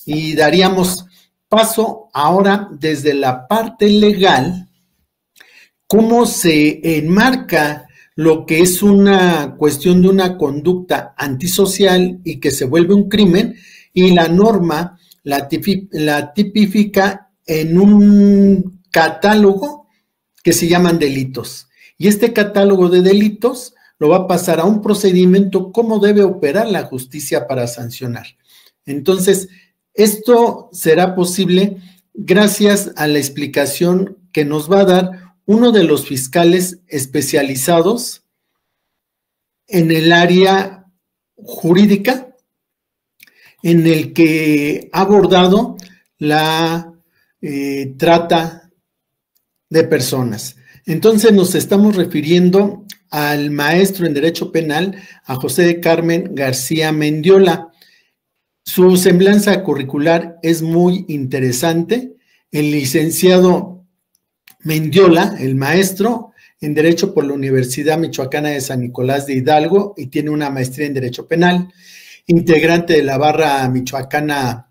y daríamos paso ahora desde la parte legal, cómo se enmarca lo que es una cuestión de una conducta antisocial y que se vuelve un crimen, y la norma la tipifica en un catálogo que se llaman delitos. Y este catálogo de delitos lo va a pasar a un procedimiento cómo debe operar la justicia para sancionar. Entonces, esto será posible gracias a la explicación que nos va a dar uno de los fiscales especializados en el área jurídica, en el que ha abordado la trata de personas. Entonces nos estamos refiriendo al maestro en Derecho Penal, a José de Carmen García Mendiola. Su semblanza curricular es muy interesante. El licenciado Mendiola, el maestro en Derecho por la Universidad Michoacana de San Nicolás de Hidalgo y tiene una maestría en Derecho Penal, integrante de la barra michoacana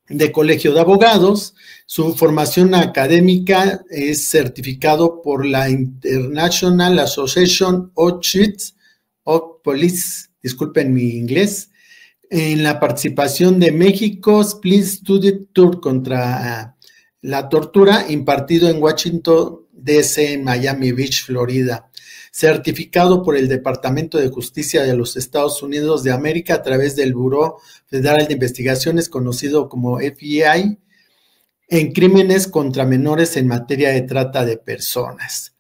de Colegio de Abogados. Su formación académica es certificado por la International Association of Chiefs of Police, disculpen mi inglés, en la participación de México's Police Study Tour contra la tortura, impartido en Washington, D.C., en Miami Beach, Florida. Certificado por el Departamento de Justicia de los Estados Unidos de América a través del Buró Federal de Investigaciones, conocido como FBI, en crímenes contra menores en materia de trata de personas.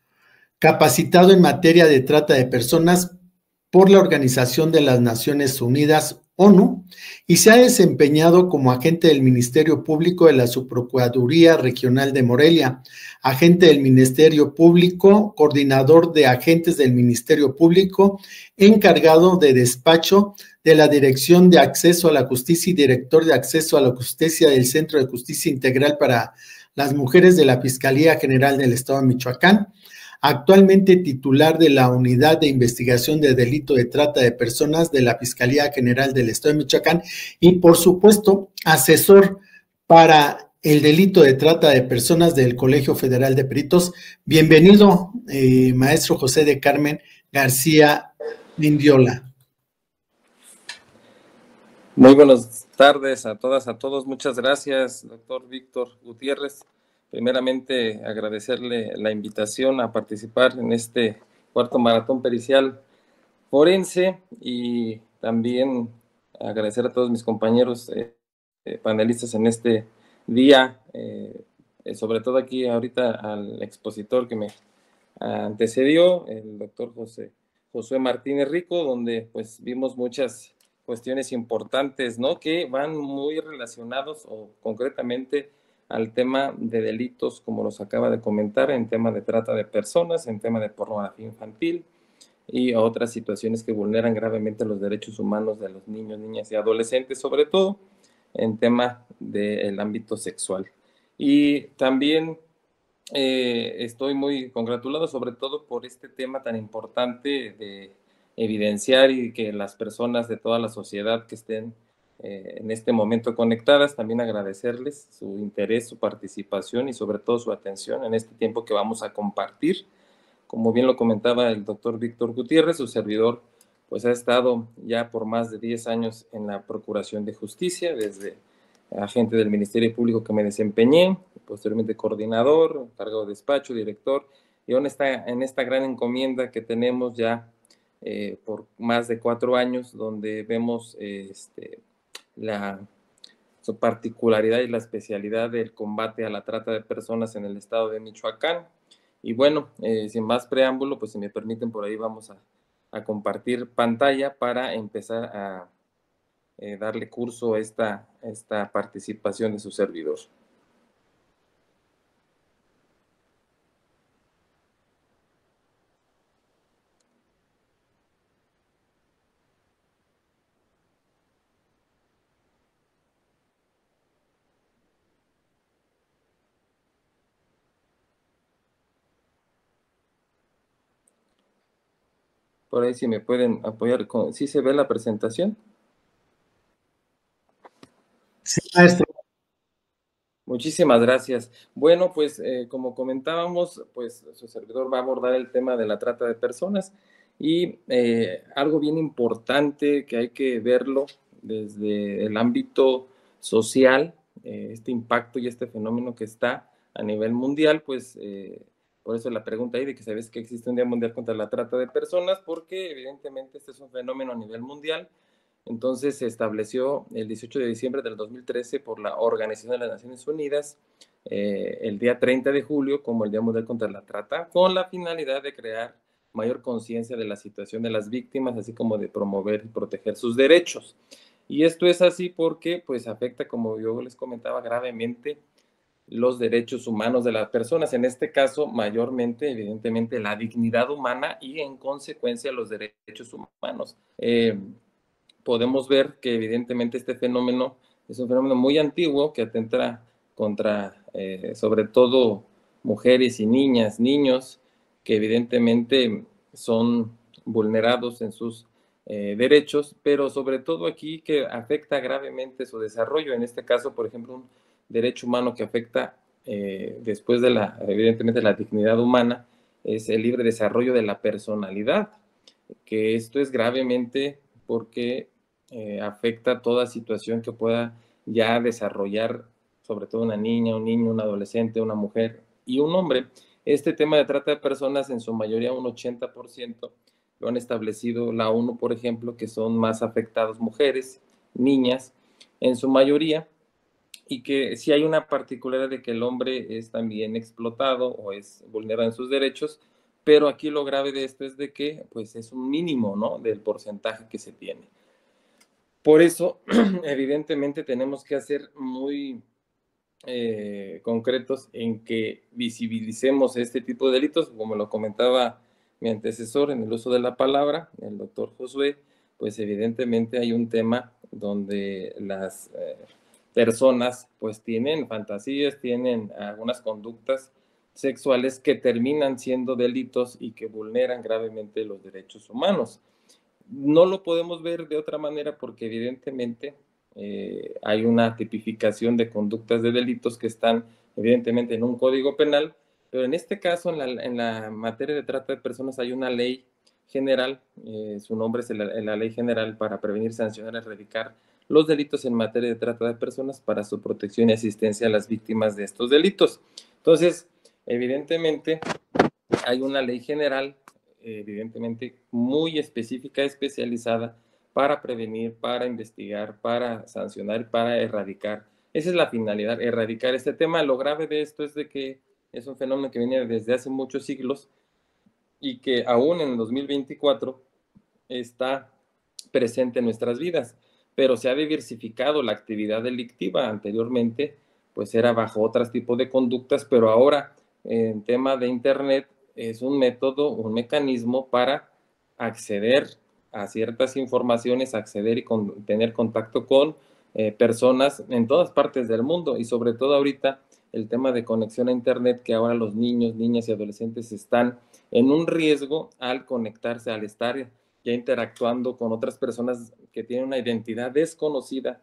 Capacitado en materia de trata de personas por la Organización de las Naciones Unidas, ONU, y se ha desempeñado como agente del Ministerio Público de la Subprocuraduría Regional de Morelia, agente del Ministerio Público, coordinador de agentes del Ministerio Público, encargado de despacho de la Dirección de Acceso a la Justicia y director de Acceso a la Justicia del Centro de Justicia Integral para las Mujeres de la Fiscalía General del Estado de Michoacán. Actualmente titular de la Unidad de Investigación de Delito de Trata de Personas de la Fiscalía General del Estado de Michoacán y, por supuesto, asesor para el delito de trata de personas del Colegio Federal de Peritos. Bienvenido, maestro José de Carmen García Mendiola. Muy buenas tardes a todas, a todos. Muchas gracias, doctor Víctor Gutiérrez. Primeramente, agradecerle la invitación a participar en este cuarto maratón pericial forense y también agradecer a todos mis compañeros panelistas en este día, sobre todo aquí ahorita al expositor que me antecedió, el doctor Josué Martínez Rico, donde pues vimos muchas cuestiones importantes, ¿no? Que van muy relacionados o concretamente al tema de delitos, como los acaba de comentar, en tema de trata de personas, en tema de pornografía infantil y otras situaciones que vulneran gravemente los derechos humanos de los niños, niñas y adolescentes, sobre todo en tema del ámbito sexual. Y también estoy muy congratulado, sobre todo por este tema tan importante de evidenciar y que las personas de toda la sociedad que estén en este momento conectadas, también agradecerles su interés, su participación y sobre todo su atención en este tiempo que vamos a compartir. Como bien lo comentaba el doctor Víctor Gutiérrez, su servidor pues ha estado ya por más de 10 años en la Procuración de Justicia, desde agente del Ministerio Público que me desempeñé, posteriormente coordinador, encargado de despacho, director, y en esta gran encomienda que tenemos ya por más de 4 años, donde vemos su particularidad y la especialidad del combate a la trata de personas en el estado de Michoacán. Y bueno, sin más preámbulo, pues si me permiten, por ahí vamos a compartir pantalla para empezar a darle curso a esta participación de su servidor. Por ahí si me pueden apoyar con... ¿Sí se ve la presentación? Sí, maestro. Muchísimas gracias. Bueno, pues como comentábamos, pues su servidor va a abordar el tema de la trata de personas y algo bien importante que hay que verlo desde el ámbito social, este impacto y este fenómeno que está a nivel mundial, pues por eso la pregunta ahí de que sabes que existe un Día Mundial contra la Trata de Personas, porque evidentemente este es un fenómeno a nivel mundial. Entonces se estableció el 18 de diciembre del 2013 por la Organización de las Naciones Unidas el día 30 de julio como el Día Mundial contra la Trata, con la finalidad de crear mayor conciencia de la situación de las víctimas, así como de promover y proteger sus derechos. Y esto es así porque pues afecta, como yo les comentaba, gravemente los derechos humanos de las personas, en este caso mayormente, evidentemente, la dignidad humana y en consecuencia los derechos humanos. Podemos ver que evidentemente este fenómeno es un fenómeno muy antiguo que atenta contra sobre todo mujeres y niñas, niños que evidentemente son vulnerados en sus derechos, pero sobre todo aquí que afecta gravemente su desarrollo. En este caso, por ejemplo, un derecho humano que afecta después de evidentemente la dignidad humana es el libre desarrollo de la personalidad, que esto es gravemente porque afecta toda situación que pueda ya desarrollar, sobre todo una niña, un niño, un adolescente, una mujer y un hombre. Este tema de trata de personas, en su mayoría un 80%, lo han establecido la ONU, por ejemplo, que son más afectados mujeres, niñas, en su mayoría, y que si hay una particularidad de que el hombre es también explotado o es vulnerado en sus derechos, pero aquí lo grave de esto es de que pues es un mínimo, ¿no?, del porcentaje que se tiene. Por eso, evidentemente, tenemos que ser muy concretos en que visibilicemos este tipo de delitos, como lo comentaba mi antecesor en el uso de la palabra, el doctor Josué, pues evidentemente hay un tema donde las personas pues tienen fantasías, tienen algunas conductas sexuales que terminan siendo delitos y que vulneran gravemente los derechos humanos. No lo podemos ver de otra manera porque evidentemente hay una tipificación de conductas de delitos que están evidentemente en un código penal, pero en este caso, en la materia de trata de personas, hay una ley general, su nombre es la Ley General para Prevenir, Sancionar y Erradicar los delitos en materia de trata de personas para su protección y asistencia a las víctimas de estos delitos. Entonces, evidentemente, hay una ley general, evidentemente muy específica, especializada para prevenir, para investigar, para sancionar, para erradicar. Esa es la finalidad, erradicar este tema. Lo grave de esto es de que es un fenómeno que viene desde hace muchos siglos y que aún en 2024 está presente en nuestras vidas, pero se ha diversificado la actividad delictiva. Anteriormente pues era bajo otros tipos de conductas, pero ahora en tema de internet es un método, un mecanismo para acceder a ciertas informaciones, acceder y tener contacto con personas en todas partes del mundo, y sobre todo ahorita el tema de conexión a internet, que ahora los niños, niñas y adolescentes están en un riesgo al conectarse, al estar ya interactuando con otras personas que tienen una identidad desconocida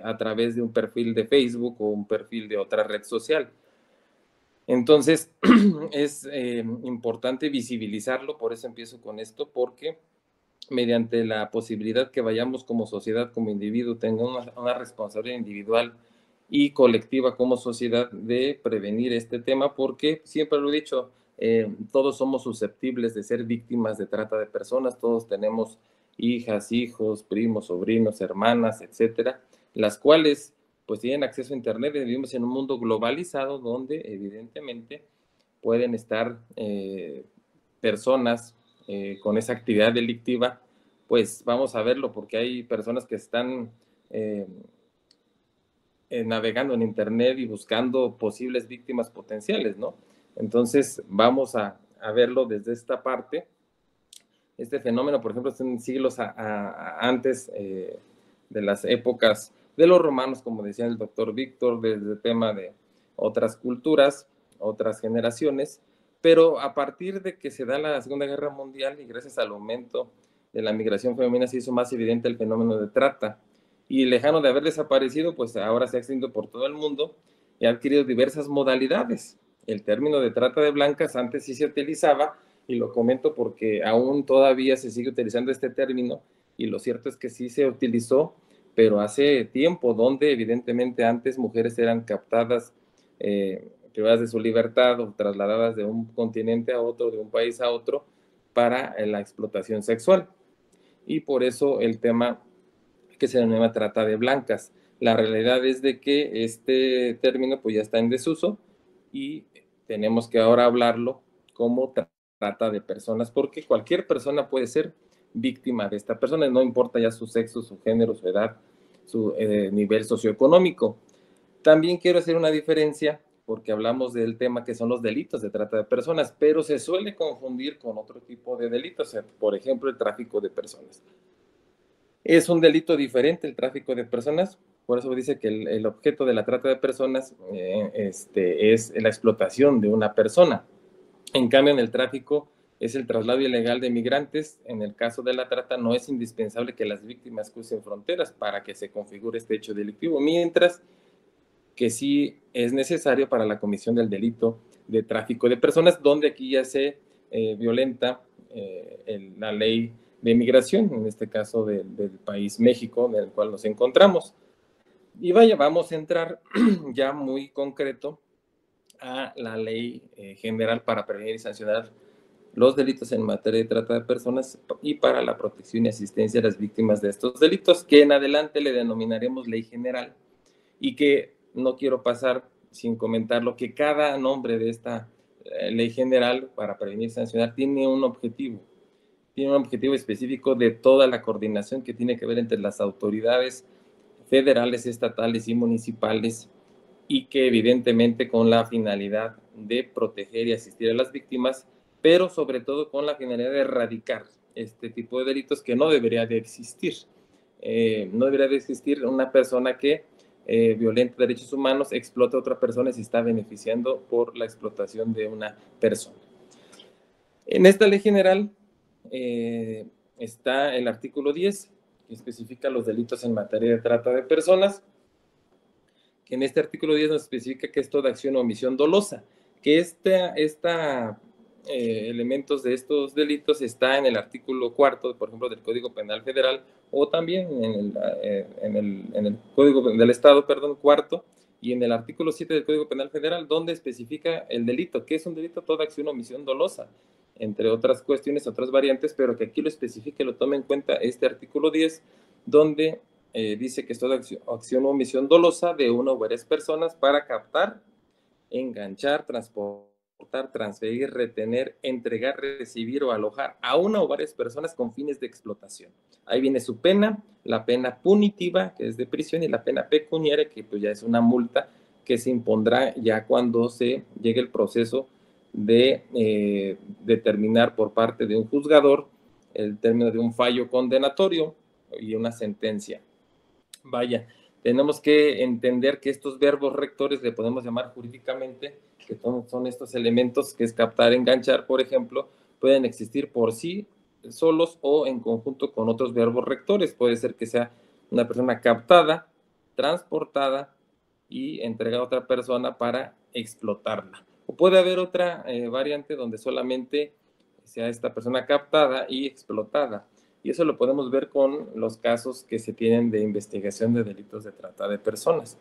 a través de un perfil de Facebook o un perfil de otra red social. Entonces, es importante visibilizarlo, por eso empiezo con esto, porque mediante la posibilidad que vayamos como sociedad, como individuo, tengamos una responsabilidad individual y colectiva como sociedad de prevenir este tema, porque siempre lo he dicho, todos somos susceptibles de ser víctimas de trata de personas, todos tenemos hijas, hijos, primos, sobrinos, hermanas, etcétera, las cuales pues tienen acceso a internet. Vivimos en un mundo globalizado donde evidentemente pueden estar personas con esa actividad delictiva. Pues vamos a verlo, porque hay personas que están navegando en internet y buscando posibles víctimas potenciales, ¿no? Entonces vamos a verlo desde esta parte. Este fenómeno, por ejemplo, está en siglos antes de las épocas de los romanos, como decía el doctor Víctor, desde el tema de otras culturas, otras generaciones, pero a partir de que se da la Segunda Guerra Mundial y gracias al aumento de la migración femenina se hizo más evidente el fenómeno de trata, y lejano de haber desaparecido, pues ahora se ha extendido por todo el mundo, y ha adquirido diversas modalidades. El término de trata de blancas antes sí se utilizaba, y lo comento porque aún todavía se sigue utilizando este término, y lo cierto es que sí se utilizó, pero hace tiempo, donde evidentemente antes mujeres eran captadas, privadas de su libertad o trasladadas de un continente a otro, de un país a otro, para la explotación sexual. Y por eso el tema que se denomina trata de blancas. La realidad es de que este término pues ya está en desuso, y tenemos que ahora hablarlo como trata de personas, porque cualquier persona puede ser víctima de esta persona, no importa ya su sexo, su género, su edad, su nivel socioeconómico. También quiero hacer una diferencia, porque hablamos del tema que son los delitos de trata de personas, pero se suele confundir con otro tipo de delitos, por ejemplo, el tráfico de personas. Es un delito diferente el tráfico de personas, por eso dice que el objeto de la trata de personas es la explotación de una persona. En cambio, en el tráfico es el traslado ilegal de migrantes. En el caso de la trata no es indispensable que las víctimas crucen fronteras para que se configure este hecho delictivo, mientras que sí es necesario para la comisión del delito de tráfico de personas, donde aquí ya se violenta la ley de migración, en este caso del país México, en el cual nos encontramos. Y vaya, vamos a entrar ya muy concreto a la ley general para prevenir y sancionar los delitos en materia de trata de personas y para la protección y asistencia a las víctimas de estos delitos, que en adelante le denominaremos ley general, y que no quiero pasar sin comentar lo que cada nombre de esta ley general para prevenir y sancionar tiene un objetivo específico de toda la coordinación que tiene que ver entre las autoridades federales, estatales y municipales, y que evidentemente con la finalidad de proteger y asistir a las víctimas, pero sobre todo con la finalidad de erradicar este tipo de delitos que no debería de existir. No debería de existir una persona que violenta derechos humanos, explota a otra persona y se está beneficiando por la explotación de una persona. En esta ley general está el artículo 10, que especifica los delitos en materia de trata de personas, que en este artículo 10 nos especifica que es toda acción o omisión dolosa, que elementos de estos delitos está en el artículo 4, por ejemplo, del Código Penal Federal, o también en el Código del Estado, perdón, cuarto, y en el artículo 7 del Código Penal Federal, donde especifica el delito, que es un delito toda acción o omisión dolosa, entre otras cuestiones, otras variantes, pero que aquí lo especifique, lo tome en cuenta este artículo 10, donde dice que es toda acción o omisión dolosa de una o varias personas para captar, enganchar, transportar, transferir, retener, entregar, recibir o alojar a una o varias personas con fines de explotación. Ahí viene su pena, la pena punitiva, que es de prisión, y la pena pecuniaria, que pues ya es una multa que se impondrá ya cuando se llegue el proceso de determinar por parte de un juzgador el término de un fallo condenatorio y una sentencia. Vaya, tenemos que entender que estos verbos rectores le podemos llamar jurídicamente, que son estos elementos que es captar, enganchar, por ejemplo, pueden existir por sí solos o en conjunto con otros verbos rectores. Puede ser que sea una persona captada, transportada y entregada a otra persona para explotarla. O puede haber otra variante donde solamente sea esta persona captada y explotada. Y eso lo podemos ver con los casos que se tienen de investigación de delitos de trata de personas.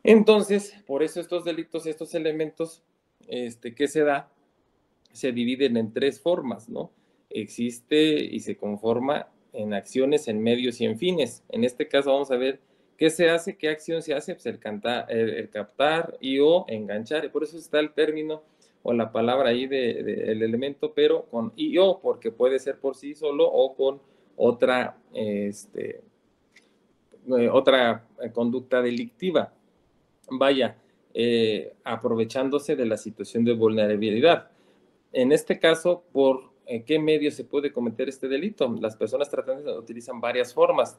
Entonces, por eso estos delitos, estos elementos que se dividen en tres formas, ¿no? Existe y se conforma en acciones, en medios y en fines. En este caso vamos a ver qué se hace, qué acción se hace, pues el captar y o enganchar. Y por eso está el término o la palabra ahí del elemento, pero con y o, porque puede ser por sí solo o con otra, otra conducta delictiva. Vaya, aprovechándose de la situación de vulnerabilidad. En este caso, ¿por qué medio se puede cometer este delito? Las personas tratantes utilizan varias formas,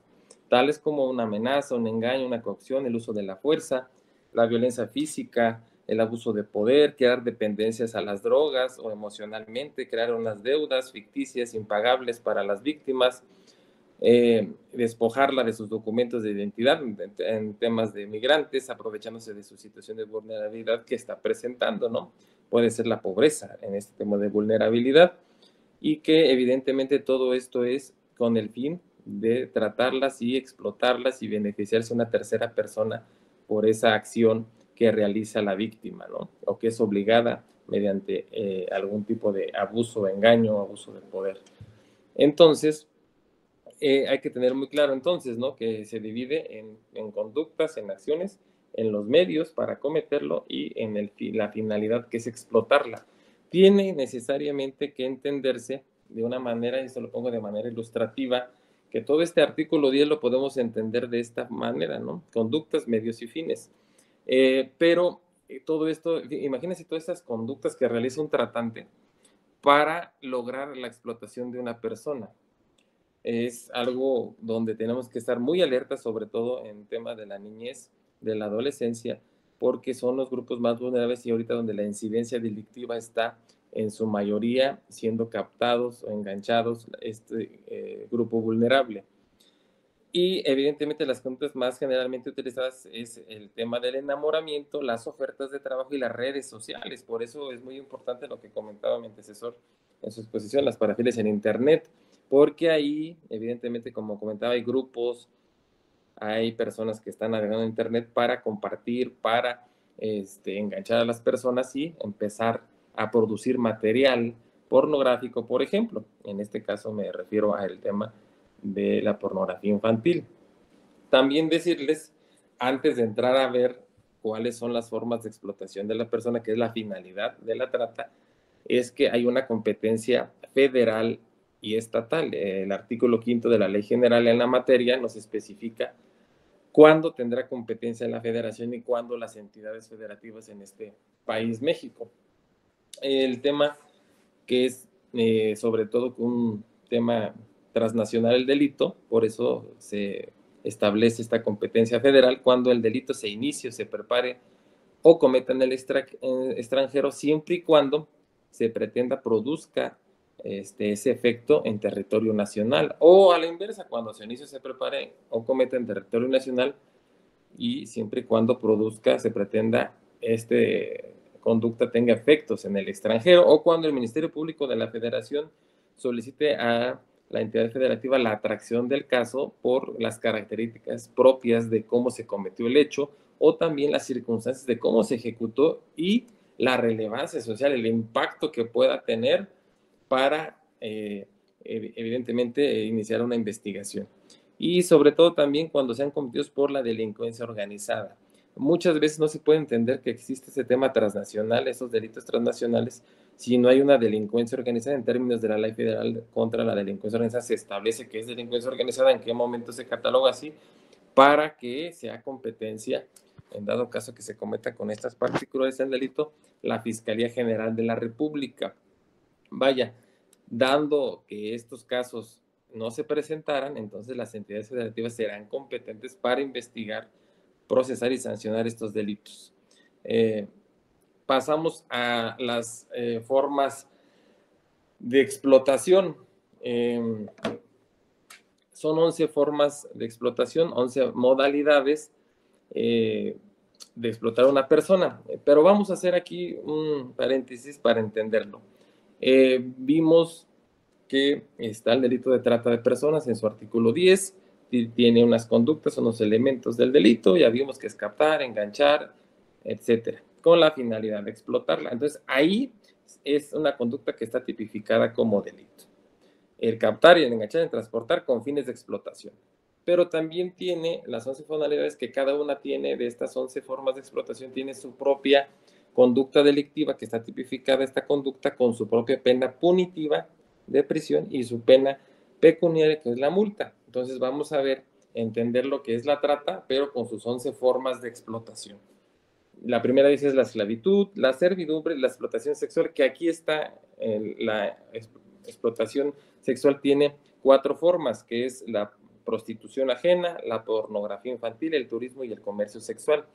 tales como una amenaza, un engaño, una coacción, el uso de la fuerza, la violencia física, el abuso de poder, crear dependencias a las drogas o emocionalmente, crear unas deudas ficticias impagables para las víctimas, despojarla de sus documentos de identidad en temas de migrantes, aprovechándose de su situación de vulnerabilidad que está presentando, ¿no? Puede ser la pobreza en este tema de vulnerabilidad, y que evidentemente todo esto es con el fin de tratarlas y explotarlas y beneficiarse una tercera persona por esa acción que realiza la víctima, ¿no? O que es obligada mediante algún tipo de abuso, engaño o abuso de poder. Entonces, hay que tener muy claro entonces, ¿no? Que se divide en conductas, en acciones, en los medios para cometerlo y en la finalidad que es explotarla. Tiene necesariamente que entenderse de una manera, y esto lo pongo de manera ilustrativa, que todo este artículo 10 lo podemos entender de esta manera, ¿no? Conductas, medios y fines. Pero todo esto, imagínense todas estas conductas que realiza un tratante para lograr la explotación de una persona. Es algo donde tenemos que estar muy alertas, sobre todo en tema de la niñez, de la adolescencia, porque son los grupos más vulnerables y ahorita donde la incidencia delictiva está en su mayoría siendo captados o enganchados este grupo vulnerable. Y evidentemente las conductas más generalmente utilizadas es el tema del enamoramiento, las ofertas de trabajo y las redes sociales. Por eso es muy importante lo que comentaba mi antecesor en su exposición, las perfiles en Internet, porque ahí, evidentemente, como comentaba, hay grupos, hay personas que están navegando en Internet para compartir, para enganchar a las personas y empezar a producir material pornográfico, por ejemplo. En este caso me refiero al tema de la pornografía infantil. También decirles, antes de entrar a ver cuáles son las formas de explotación de la persona, que es la finalidad de la trata, es que hay una competencia federal y estatal. El artículo 5 de la Ley General en la materia nos especifica cuándo tendrá competencia la federación y cuándo las entidades federativas en este país, México. El tema que es sobre todo un tema transnacional el delito, por eso se establece esta competencia federal cuando el delito se inicie, se prepare o cometa en el extranjero, siempre y cuando se pretenda produzca ese efecto en territorio nacional, o a la inversa, cuando se inicie, se prepare o cometa en territorio nacional y siempre y cuando produzca, se pretenda conducta tenga efectos en el extranjero, o cuando el Ministerio Público de la Federación solicite a la entidad federativa la atracción del caso por las características propias de cómo se cometió el hecho, o también las circunstancias de cómo se ejecutó y la relevancia social, el impacto que pueda tener para, evidentemente, iniciar una investigación. Y sobre todo también cuando sean cometidos por la delincuencia organizada. Muchas veces no se puede entender que existe ese tema transnacional, esos delitos transnacionales, si no hay una delincuencia organizada. En términos de la Ley Federal contra la Delincuencia Organizada se establece que es delincuencia organizada, en qué momento se cataloga así, para que sea competencia, en dado caso que se cometa con estas particularidades del delito, la Fiscalía General de la República. Vaya, dando que estos casos no se presentaran, entonces las entidades federativas serán competentes para investigar, procesar y sancionar estos delitos. Pasamos a las formas de explotación. Son 11 formas de explotación, 11 modalidades de explotar a una persona, pero vamos a hacer aquí un paréntesis para entenderlo. Vimos que está el delito de trata de personas en su artículo 10, tiene unas conductas, unos elementos del delito, ya vimos que es captar, enganchar, etcétera, con la finalidad de explotarla. Entonces, ahí es una conducta que está tipificada como delito. El captar y el enganchar, el transportar con fines de explotación. Pero también tiene las 11 finalidades que cada una tiene de estas 11 formas de explotación, tiene su propia conducta delictiva que está tipificada esta conducta con su propia pena punitiva de prisión y su pena pecuniaria, que es la multa. Entonces vamos a ver, entender lo que es la trata, pero con sus 11 formas de explotación. La primera dice es la esclavitud, la servidumbre, la explotación sexual, que aquí está la explotación sexual tiene 4 formas, que es la prostitución ajena, la pornografía infantil, el turismo y el comercio sexual.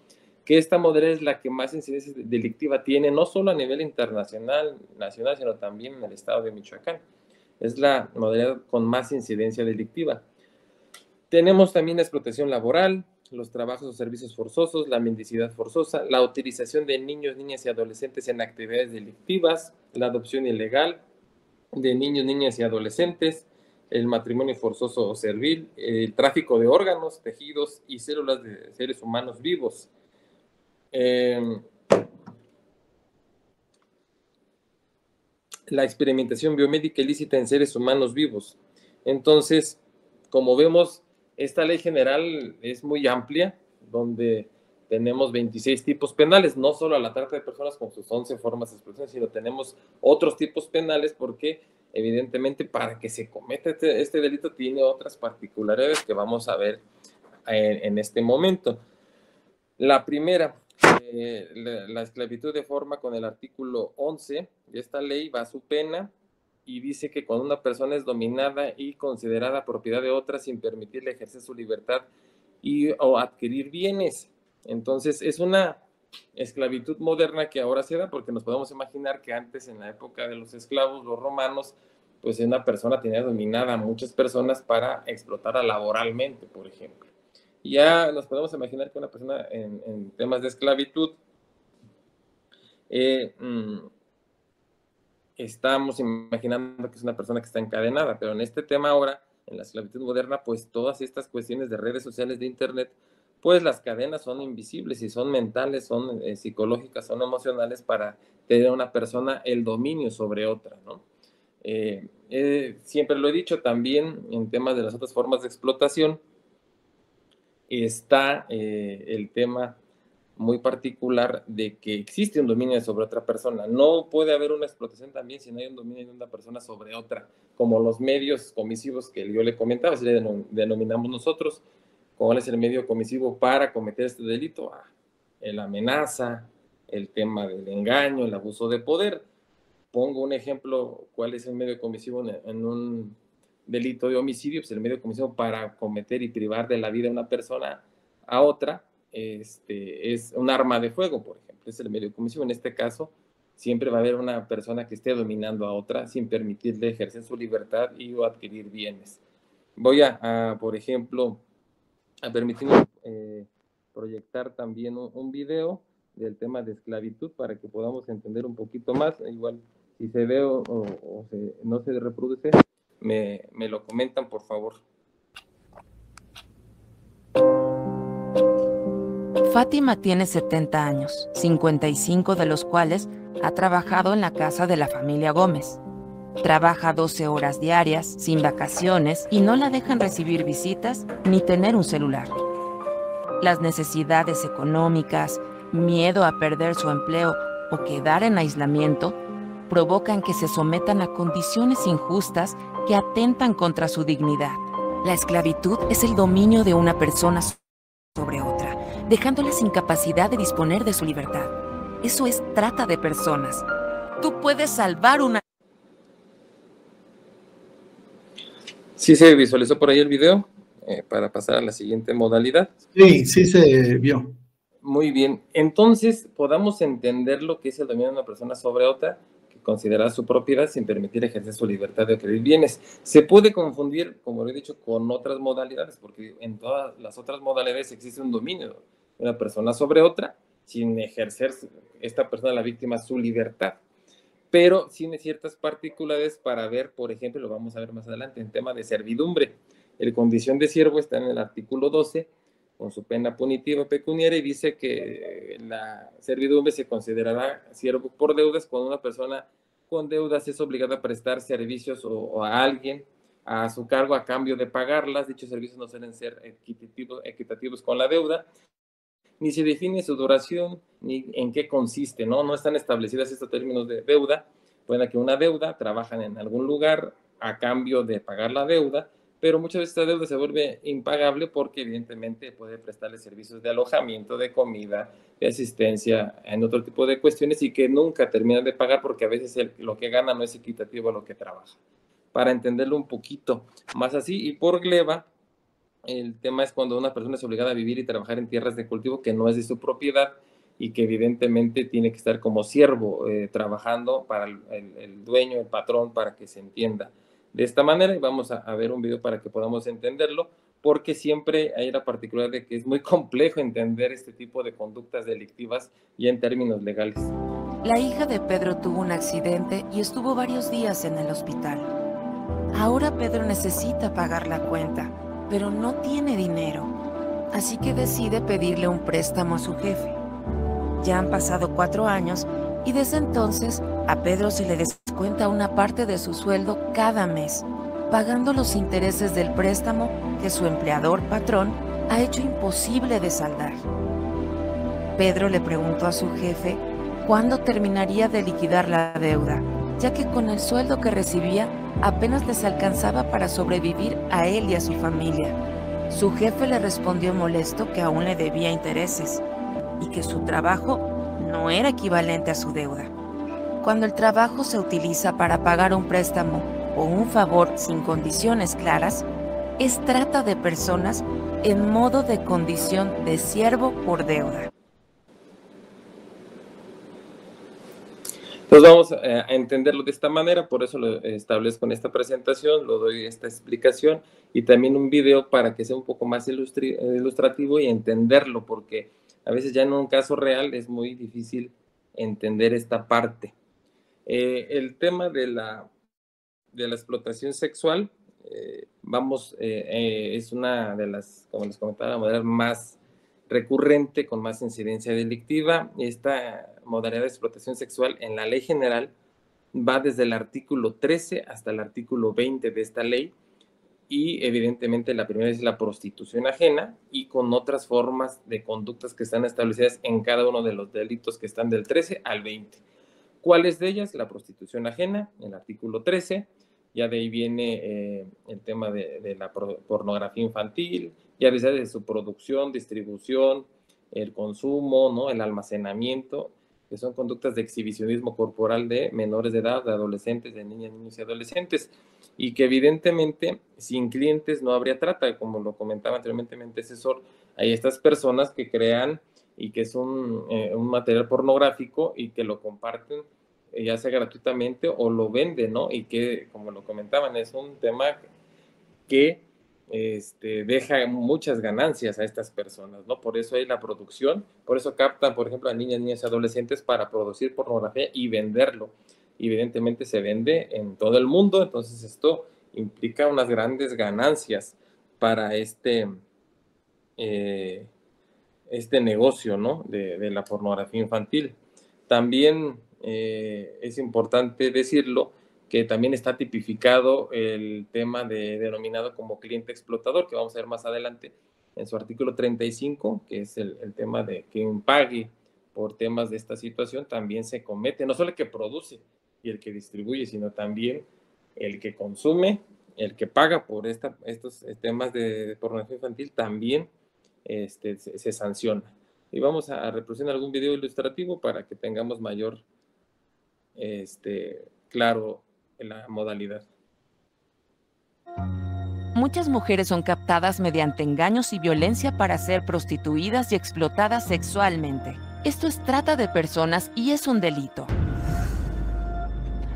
Que esta modalidad es la que más incidencia delictiva tiene, no solo a nivel internacional, nacional, sino también en el estado de Michoacán. Es la modalidad con más incidencia delictiva. Tenemos también la explotación laboral, los trabajos o servicios forzosos, la mendicidad forzosa, la utilización de niños, niñas y adolescentes en actividades delictivas, la adopción ilegal de niños, niñas y adolescentes, el matrimonio forzoso o servil, el tráfico de órganos, tejidos y células de seres humanos vivos. La experimentación biomédica ilícita en seres humanos vivos. Entonces, como vemos, esta ley general es muy amplia, donde tenemos 26 tipos penales, no solo a la trata de personas con sus 11 formas de explotación, sino tenemos otros tipos penales porque, evidentemente, para que se cometa este delito tiene otras particularidades que vamos a ver en este momento. La primera, la esclavitud de forma con el artículo 11 de esta ley va a su pena y dice que cuando una persona es dominada y considerada propiedad de otra sin permitirle ejercer su libertad o adquirir bienes. Entonces es una esclavitud moderna que ahora se da porque nos podemos imaginar que antes, en la época de los esclavos, los romanos, pues una persona tenía dominada a muchas personas para explotarla laboralmente, por ejemplo. Ya nos podemos imaginar que una persona en temas de esclavitud estamos imaginando que es una persona que está encadenada, pero en este tema ahora, en la esclavitud moderna, pues todas estas cuestiones de redes sociales, de internet, pues las cadenas son invisibles y son mentales, son psicológicas, son emocionales para tener a una persona el dominio sobre otra, ¿no? Siempre lo he dicho también en temas de las otras formas de explotación, está el tema muy particular de que existe un dominio sobre otra persona. No puede haber una explotación también si no hay un dominio de una persona sobre otra, como los medios comisivos que yo le comentaba, si le denominamos nosotros. ¿Cuál es el medio comisivo para cometer este delito? La amenaza, el tema del engaño, el abuso de poder. Pongo un ejemplo, ¿cuál es el medio comisivo en un delito de homicidio? Pues el medio comisivo para cometer y privar de la vida a una persona a otra es un arma de fuego, por ejemplo, es el medio comisivo. En este caso, siempre va a haber una persona que esté dominando a otra sin permitirle ejercer su libertad y o adquirir bienes. Voy por ejemplo, a permitirme proyectar también un video del tema de esclavitud para que podamos entender un poquito más. Igual, si se ve no se reproduce, me lo comentan, por favor. Fátima tiene 70 años, 55 de los cuales ha trabajado en la casa de la familia Gómez. Trabaja 12 horas diarias, sin vacaciones, y no la dejan recibir visitas ni tener un celular. Las necesidades económicas, miedo a perder su empleo o quedar en aislamiento provocan que se sometan a condiciones injustas que atentan contra su dignidad. La esclavitud es el dominio de una persona sobre otra, dejándola sin capacidad de disponer de su libertad. Eso es trata de personas. Tú puedes salvar una... ¿Sí se visualizó por ahí el video? Para pasar a la siguiente modalidad. Sí, sí se vio. Muy bien. Entonces, podamos entender lo que es el dominio de una persona sobre otra, que considera su propiedad sin permitir ejercer su libertad de adquirir bienes. Se puede confundir, como lo he dicho, con otras modalidades, porque en todas las otras modalidades existe un dominio de una persona sobre otra sin ejercer esta persona, la víctima, su libertad. Pero tiene ciertas particularidades para ver, por ejemplo, lo vamos a ver más adelante, en tema de servidumbre. La condición de siervo está en el artículo 12, con su pena punitiva pecuniaria, y dice que la servidumbre se considerará siervo por deudas cuando una persona con deudas es obligada a prestar servicios o a alguien a su cargo a cambio de pagarlas. Dichos servicios no suelen ser equitativos con la deuda, ni se define su duración, ni en qué consiste, ¿no? No están establecidos estos términos de deuda. Puede que una deuda, trabajan en algún lugar a cambio de pagar la deuda, pero muchas veces esta deuda se vuelve impagable porque evidentemente puede prestarle servicios de alojamiento, de comida, de asistencia, en otro tipo de cuestiones, y que nunca terminan de pagar porque a veces lo que gana no es equitativo a lo que trabaja. Para entenderlo un poquito más así, y por gleba, el tema es cuando una persona es obligada a vivir y trabajar en tierras de cultivo que no es de su propiedad y que evidentemente tiene que estar como siervo trabajando para el dueño, el patrón, para que se entienda de esta manera. Y vamos a ver un video para que podamos entenderlo, porque siempre hay la particularidad de que es muy complejo entender este tipo de conductas delictivas ya en términos legales. La hija de Pedro tuvo un accidente y estuvo varios días en el hospital. Ahora Pedro necesita pagar la cuenta, pero no tiene dinero, así que decide pedirle un préstamo a su jefe. Ya han pasado 4 años y desde entonces a Pedro se le descuenta una parte de su sueldo cada mes, pagando los intereses del préstamo que su empleador patrón ha hecho imposible de saldar. Pedro le preguntó a su jefe cuándo terminaría de liquidar la deuda, ya que con el sueldo que recibía apenas les alcanzaba para sobrevivir a él y a su familia. Su jefe le respondió molesto que aún le debía intereses y que su trabajo no era equivalente a su deuda. Cuando el trabajo se utiliza para pagar un préstamo o un favor sin condiciones claras, es trata de personas en modo de condición de siervo por deuda. Entonces vamos a entenderlo de esta manera, por eso lo establezco en esta presentación, lo doy esta explicación y también un video para que sea un poco más ilustrativo y entenderlo, porque a veces ya en un caso real es muy difícil entender esta parte. El tema de la explotación sexual, es una de las, como les comentaba, modelos más recurrente, con más incidencia delictiva. Esta modalidad de explotación sexual en la ley general va desde el artículo 13 hasta el artículo 20 de esta ley, y evidentemente la primera es la prostitución ajena, y con otras formas de conductas que están establecidas en cada uno de los delitos que están del 13 al 20. ¿Cuáles de ellas? La prostitución ajena, en el artículo 13, ya de ahí viene el tema de la pornografía infantil, ya desde su producción, distribución, el consumo, ¿no? El almacenamiento, que son conductas de exhibicionismo corporal de menores de edad, de adolescentes, de niñas, niños y adolescentes, y que evidentemente sin clientes no habría trata, como lo comentaba anteriormente mi antecesor. Hay estas personas que crean y que es un material pornográfico y que lo comparten ya sea gratuitamente o lo venden, ¿no? Y que, como lo comentaban, es un tema que deja muchas ganancias a estas personas, ¿no? Por eso hay la producción, por eso captan, por ejemplo, a niñas, niños y adolescentes para producir pornografía y venderlo. Evidentemente se vende en todo el mundo, entonces esto implica unas grandes ganancias para este negocio, ¿no? de la pornografía infantil. También es importante decirlo que también está tipificado el tema denominado como cliente explotador, que vamos a ver más adelante en su artículo 35, que es el tema de quien pague por temas de esta situación. También se comete, no solo el que produce y el que distribuye, sino también el que consume, el que paga por estos temas de pornografía infantil, también se sanciona. Y vamos a reproducir algún video ilustrativo para que tengamos mayor claro la modalidad. Muchas mujeres son captadas mediante engaños y violencia para ser prostituidas y explotadas sexualmente. Esto es trata de personas y es un delito.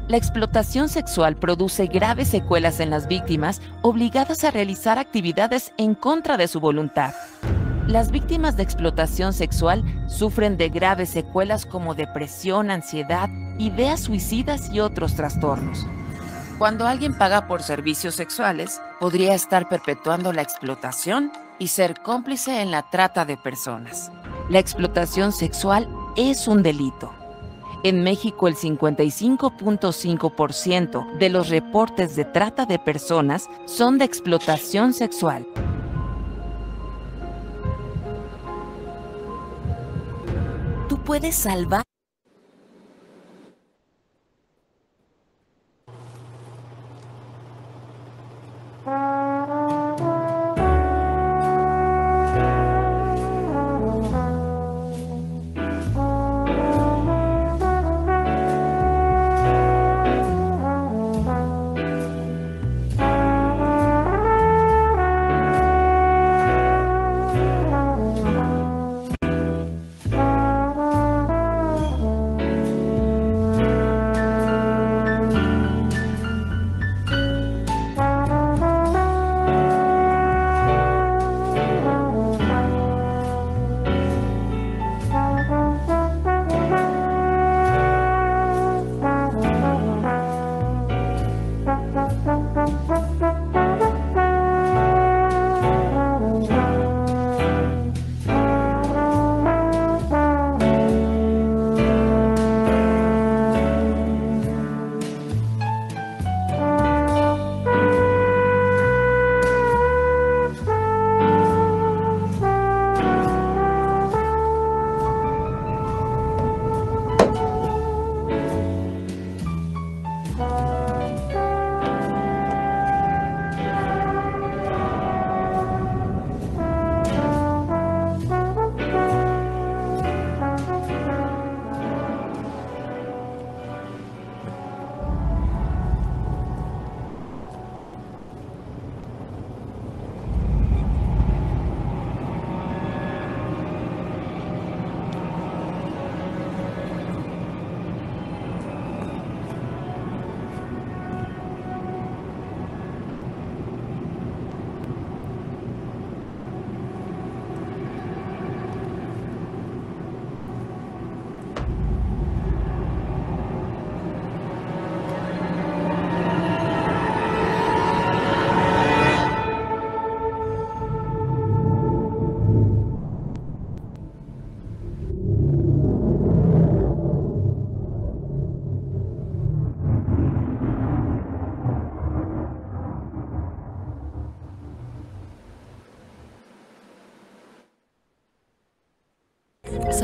La explotación sexual produce graves secuelas en las víctimas, obligadas a realizar actividades en contra de su voluntad. Las víctimas de explotación sexual sufren de graves secuelas como depresión, ansiedad, ideas suicidas y otros trastornos. Cuando alguien paga por servicios sexuales, podría estar perpetuando la explotación y ser cómplice en la trata de personas. La explotación sexual es un delito. En México, el 55.5% de los reportes de trata de personas son de explotación sexual. Tú puedes salvar.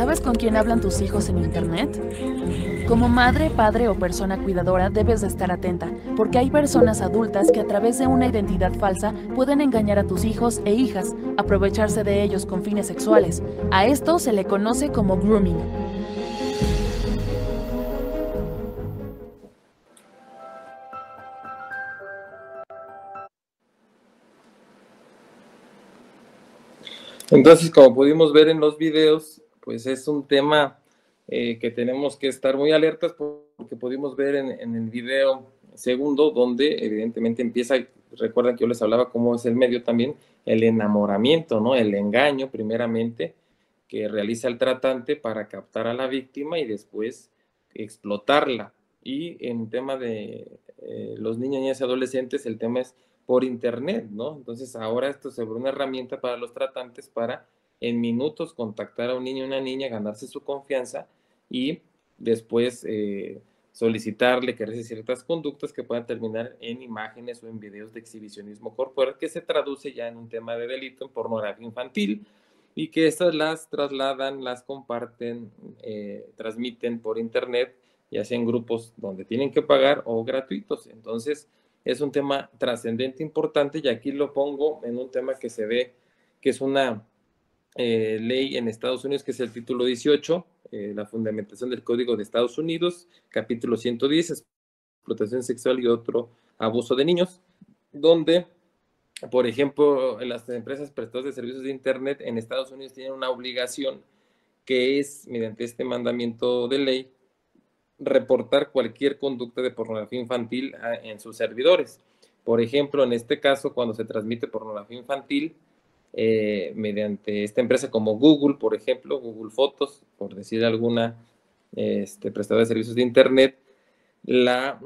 ¿Sabes con quién hablan tus hijos en internet? Como madre, padre o persona cuidadora debes de estar atenta, porque hay personas adultas que a través de una identidad falsa pueden engañar a tus hijos e hijas, aprovecharse de ellos con fines sexuales. A esto se le conoce como grooming. Entonces, como pudimos ver en los videos, pues es un tema que tenemos que estar muy alertas, porque pudimos ver en el video segundo, donde evidentemente empieza, recuerdan que yo les hablaba cómo es el medio también, el enamoramiento, ¿no? El engaño, primeramente, que realiza el tratante para captar a la víctima y después explotarla. Y en tema de los niños, niñas y adolescentes, el tema es por internet, ¿no? Entonces ahora esto se vuelve una herramienta para los tratantes para en minutos contactar a un niño o una niña, ganarse su confianza y después solicitarle que realice ciertas conductas que puedan terminar en imágenes o en videos de exhibicionismo corporal, que se traduce ya en un tema de delito en pornografía infantil, y que estas las trasladan, las comparten, transmiten por internet, ya sea en grupos donde tienen que pagar o gratuitos. Entonces es un tema trascendente, importante, y aquí lo pongo en un tema que se ve que es una ley en Estados Unidos, que es el título 18, la fundamentación del Código de Estados Unidos, capítulo 110, explotación sexual y otro abuso de niños, donde, por ejemplo, las empresas prestadoras de servicios de Internet en Estados Unidos tienen una obligación, que es, mediante este mandamiento de ley, reportar cualquier conducta de pornografía infantil en sus servidores. Por ejemplo, en este caso, cuando se transmite pornografía infantil mediante esta empresa como Google, por ejemplo, Google Fotos, por decir alguna prestadora de servicios de Internet, la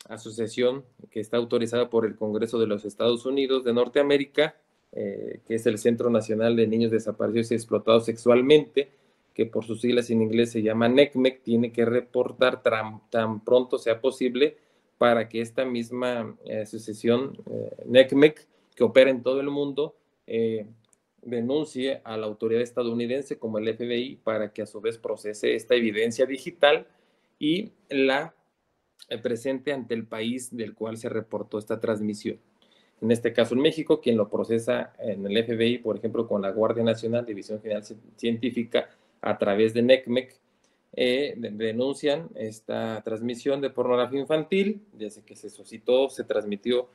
asociación que está autorizada por el Congreso de los Estados Unidos de Norteamérica, que es el Centro Nacional de Niños Desaparecidos y Explotados Sexualmente, que por sus siglas en inglés se llama NECMEC, tiene que reportar tan pronto sea posible, para que esta misma asociación NECMEC, que opera en todo el mundo, denuncie a la autoridad estadounidense como el FBI, para que a su vez procese esta evidencia digital y la presente ante el país del cual se reportó esta transmisión. En este caso en México, quien lo procesa en el FBI, por ejemplo, con la Guardia Nacional, División General Científica, a través de NECMEC, denuncian esta transmisión de pornografía infantil. Desde que se suscitó, se transmitió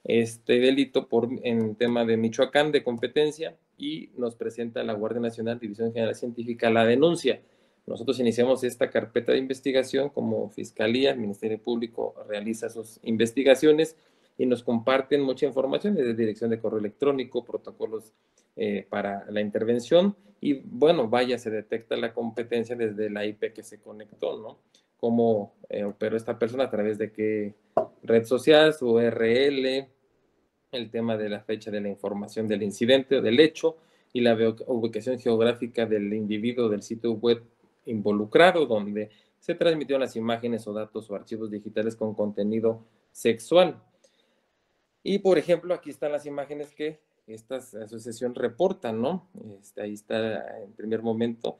este delito en tema de Michoacán, de competencia, y nos presenta la Guardia Nacional, División General Científica, la denuncia. Nosotros iniciamos esta carpeta de investigación como Fiscalía, el Ministerio Público realiza sus investigaciones y nos comparten mucha información desde dirección de correo electrónico, protocolos para la intervención, y bueno, vaya, se detecta la competencia desde la IP que se conectó, ¿no? Cómo operó esta persona, a través de qué red social, su URL, el tema de la fecha de la información del incidente o del hecho, y la ubicación geográfica del individuo del sitio web involucrado, donde se transmitieron las imágenes o datos o archivos digitales con contenido sexual. Y, por ejemplo, aquí están las imágenes que esta asociación reporta, ¿no? Ahí está en primer momento,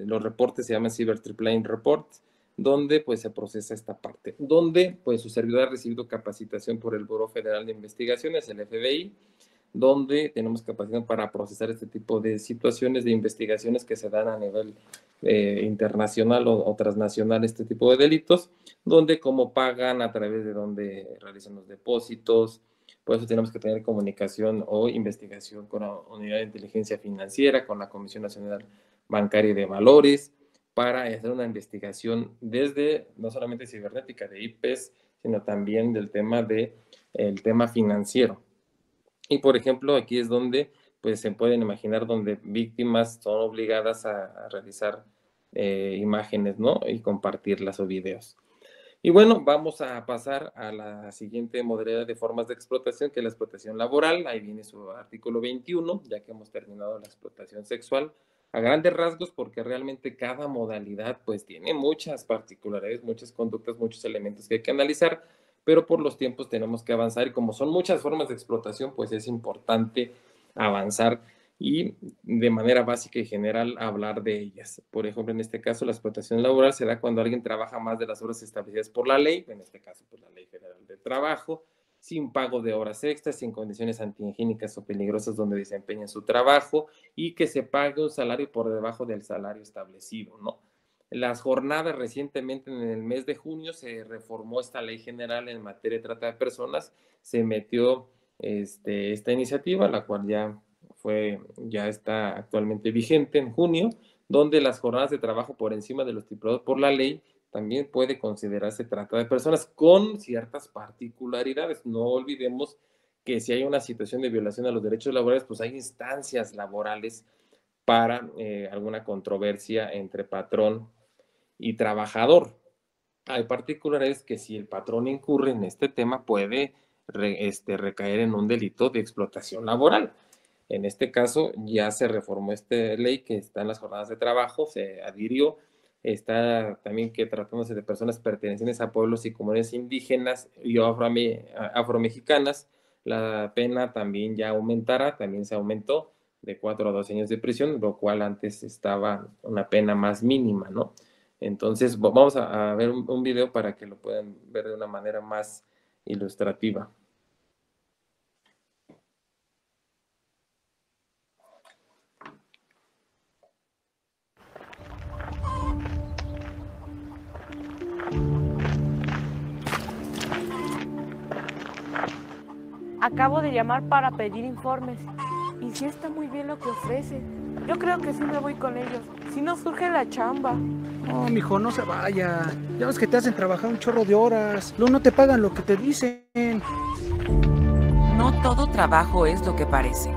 los reportes se llaman Cyber Tripline Reports, donde pues se procesa esta parte, donde pues su servidor ha recibido capacitación por el Buró Federal de Investigaciones, el FBI, donde tenemos capacidad para procesar este tipo de situaciones, de investigaciones que se dan a nivel internacional o transnacional, este tipo de delitos, donde cómo pagan, a través de donde realizan los depósitos. Por eso tenemos que tener comunicación o investigación con la Unidad de Inteligencia Financiera, con la Comisión Nacional Bancaria y de Valores, para hacer una investigación desde, no solamente cibernética, de IPs, sino también del tema el tema financiero. Y, por ejemplo, aquí es donde pues se pueden imaginar, donde víctimas son obligadas a realizar imágenes, ¿no? Y compartirlas o videos. Y bueno, vamos a pasar a la siguiente modalidad de formas de explotación, que es la explotación laboral. Ahí viene su artículo 21, ya que hemos terminado la explotación sexual a grandes rasgos, porque realmente cada modalidad pues tiene muchas particularidades, muchas conductas, muchos elementos que hay que analizar, pero por los tiempos tenemos que avanzar, y como son muchas formas de explotación, pues es importante avanzar y de manera básica y general hablar de ellas. Por ejemplo, en este caso, la explotación laboral se da cuando alguien trabaja más de las horas establecidas por la ley, en este caso, pues la Ley Federal del Trabajo, sin pago de horas extras, sin condiciones antihigiénicas o peligrosas donde desempeñen su trabajo y que se pague un salario por debajo del salario establecido, ¿no? Las jornadas, recientemente en el mes de junio se reformó esta ley general en materia de trata de personas, se metió esta iniciativa, la cual ya está actualmente vigente en junio, donde las jornadas de trabajo por encima de lo estipulado por la ley también puede considerarse trata de personas con ciertas particularidades. No olvidemos que si hay una situación de violación a los derechos laborales, pues hay instancias laborales para alguna controversia entre patrón y trabajador. Hay particularidades que si el patrón incurre en este tema puede recaer en un delito de explotación laboral. En este caso ya se reformó esta ley que está en las jornadas de trabajo, se adhirió, está también que tratándose de personas pertenecientes a pueblos y comunidades indígenas y afromexicanas, la pena también ya aumentará, también se aumentó de 4 a 12 años de prisión, lo cual antes estaba una pena más mínima, ¿no? Entonces vamos a ver un video para que lo puedan ver de una manera más ilustrativa. Acabo de llamar para pedir informes. Y sí está muy bien lo que ofrece. Yo creo que sí me voy con ellos. Si no surge la chamba. No, mijo, no se vaya. Ya ves que te hacen trabajar un chorro de horas. Luego no te pagan lo que te dicen. No todo trabajo es lo que parece.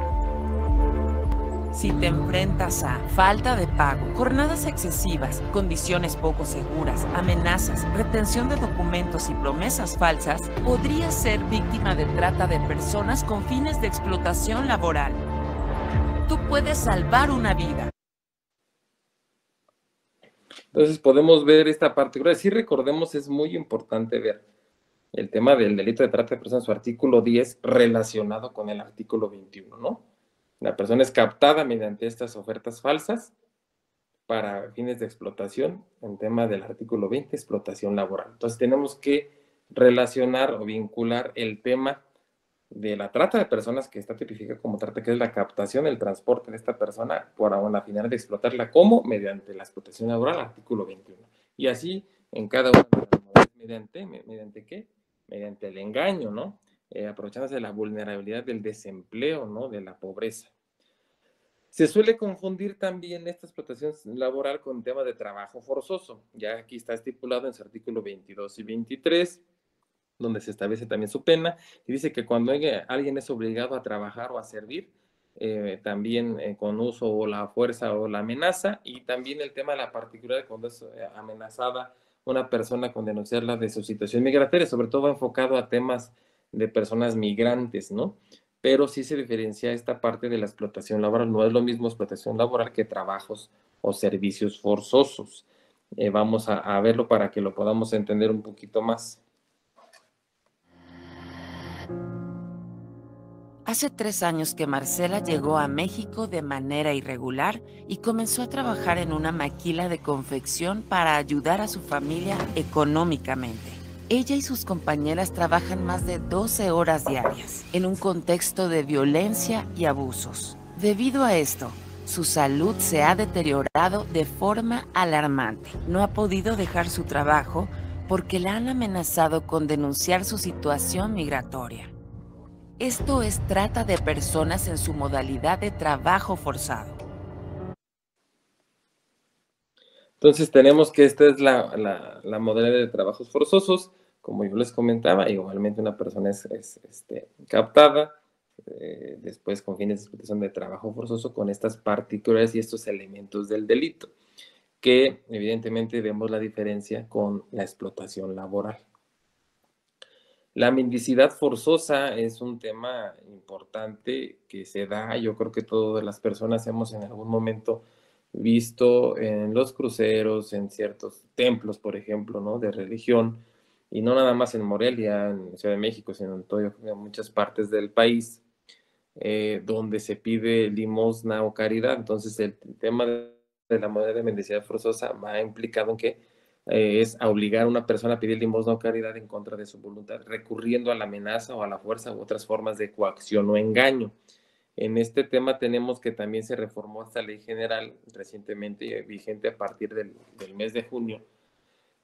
Si te enfrentas a falta de pago, jornadas excesivas, condiciones poco seguras, amenazas, retención de documentos y promesas falsas, podrías ser víctima de trata de personas con fines de explotación laboral. Tú puedes salvar una vida. Entonces podemos ver esta particular. Sí, recordemos, es muy importante ver el tema del delito de trata de personas, su artículo 10 relacionado con el artículo 21, ¿no? La persona es captada mediante estas ofertas falsas para fines de explotación, en tema del artículo 20, explotación laboral. Entonces tenemos que relacionar o vincular el tema de la trata de personas, que está tipificada como trata, que es la captación, el transporte de esta persona por una finalidad de explotarla, como mediante la explotación laboral, artículo 21. Y así en cada una de las modalidades, ¿mediante qué? Mediante el engaño, ¿no? Aprovechándose de la vulnerabilidad del desempleo, ¿no? De la pobreza. Se suele confundir también esta explotación laboral con tema de trabajo forzoso. Ya aquí está estipulado en su artículo 22 y 23, donde se establece también su pena, y dice que cuando alguien es obligado a trabajar o a servir, también con uso o la fuerza o la amenaza, y también el tema de la particularidad cuando es amenazada una persona con denunciarla de su situación migratoria, sobre todo enfocado a temas de personas migrantes, ¿no? Pero sí se diferencia esta parte de la explotación laboral. No es lo mismo explotación laboral que trabajos o servicios forzosos. Vamos a verlo para que lo podamos entender un poquito más. Hace 3 años que Marcela llegó a México de manera irregular y comenzó a trabajar en una maquila de confección para ayudar a su familia económicamente. Ella y sus compañeras trabajan más de 12 horas diarias, en un contexto de violencia y abusos. Debido a esto, su salud se ha deteriorado de forma alarmante. No ha podido dejar su trabajo porque la han amenazado con denunciar su situación migratoria. Esto es trata de personas en su modalidad de trabajo forzado. Entonces tenemos que esta es la modalidad de trabajos forzosos, como yo les comentaba. Igualmente una persona es captada, después con fines de explotación de trabajo forzoso, con estas particularidades y estos elementos del delito, que evidentemente vemos la diferencia con la explotación laboral. La mendicidad forzosa es un tema importante que se da, yo creo que todas las personas hemos en algún momento visto en los cruceros, en ciertos templos, por ejemplo, ¿no? De religión, y no nada más en Morelia, en Ciudad de México, sino en muchas partes del país, donde se pide limosna o caridad. Entonces el tema de la modalidad de mendicidad forzosa va implicado en que es obligar a una persona a pedir limosna o caridad en contra de su voluntad, recurriendo a la amenaza o a la fuerza u otras formas de coacción o engaño. En este tema tenemos que también se reformó esta ley general recientemente, vigente a partir del mes de junio,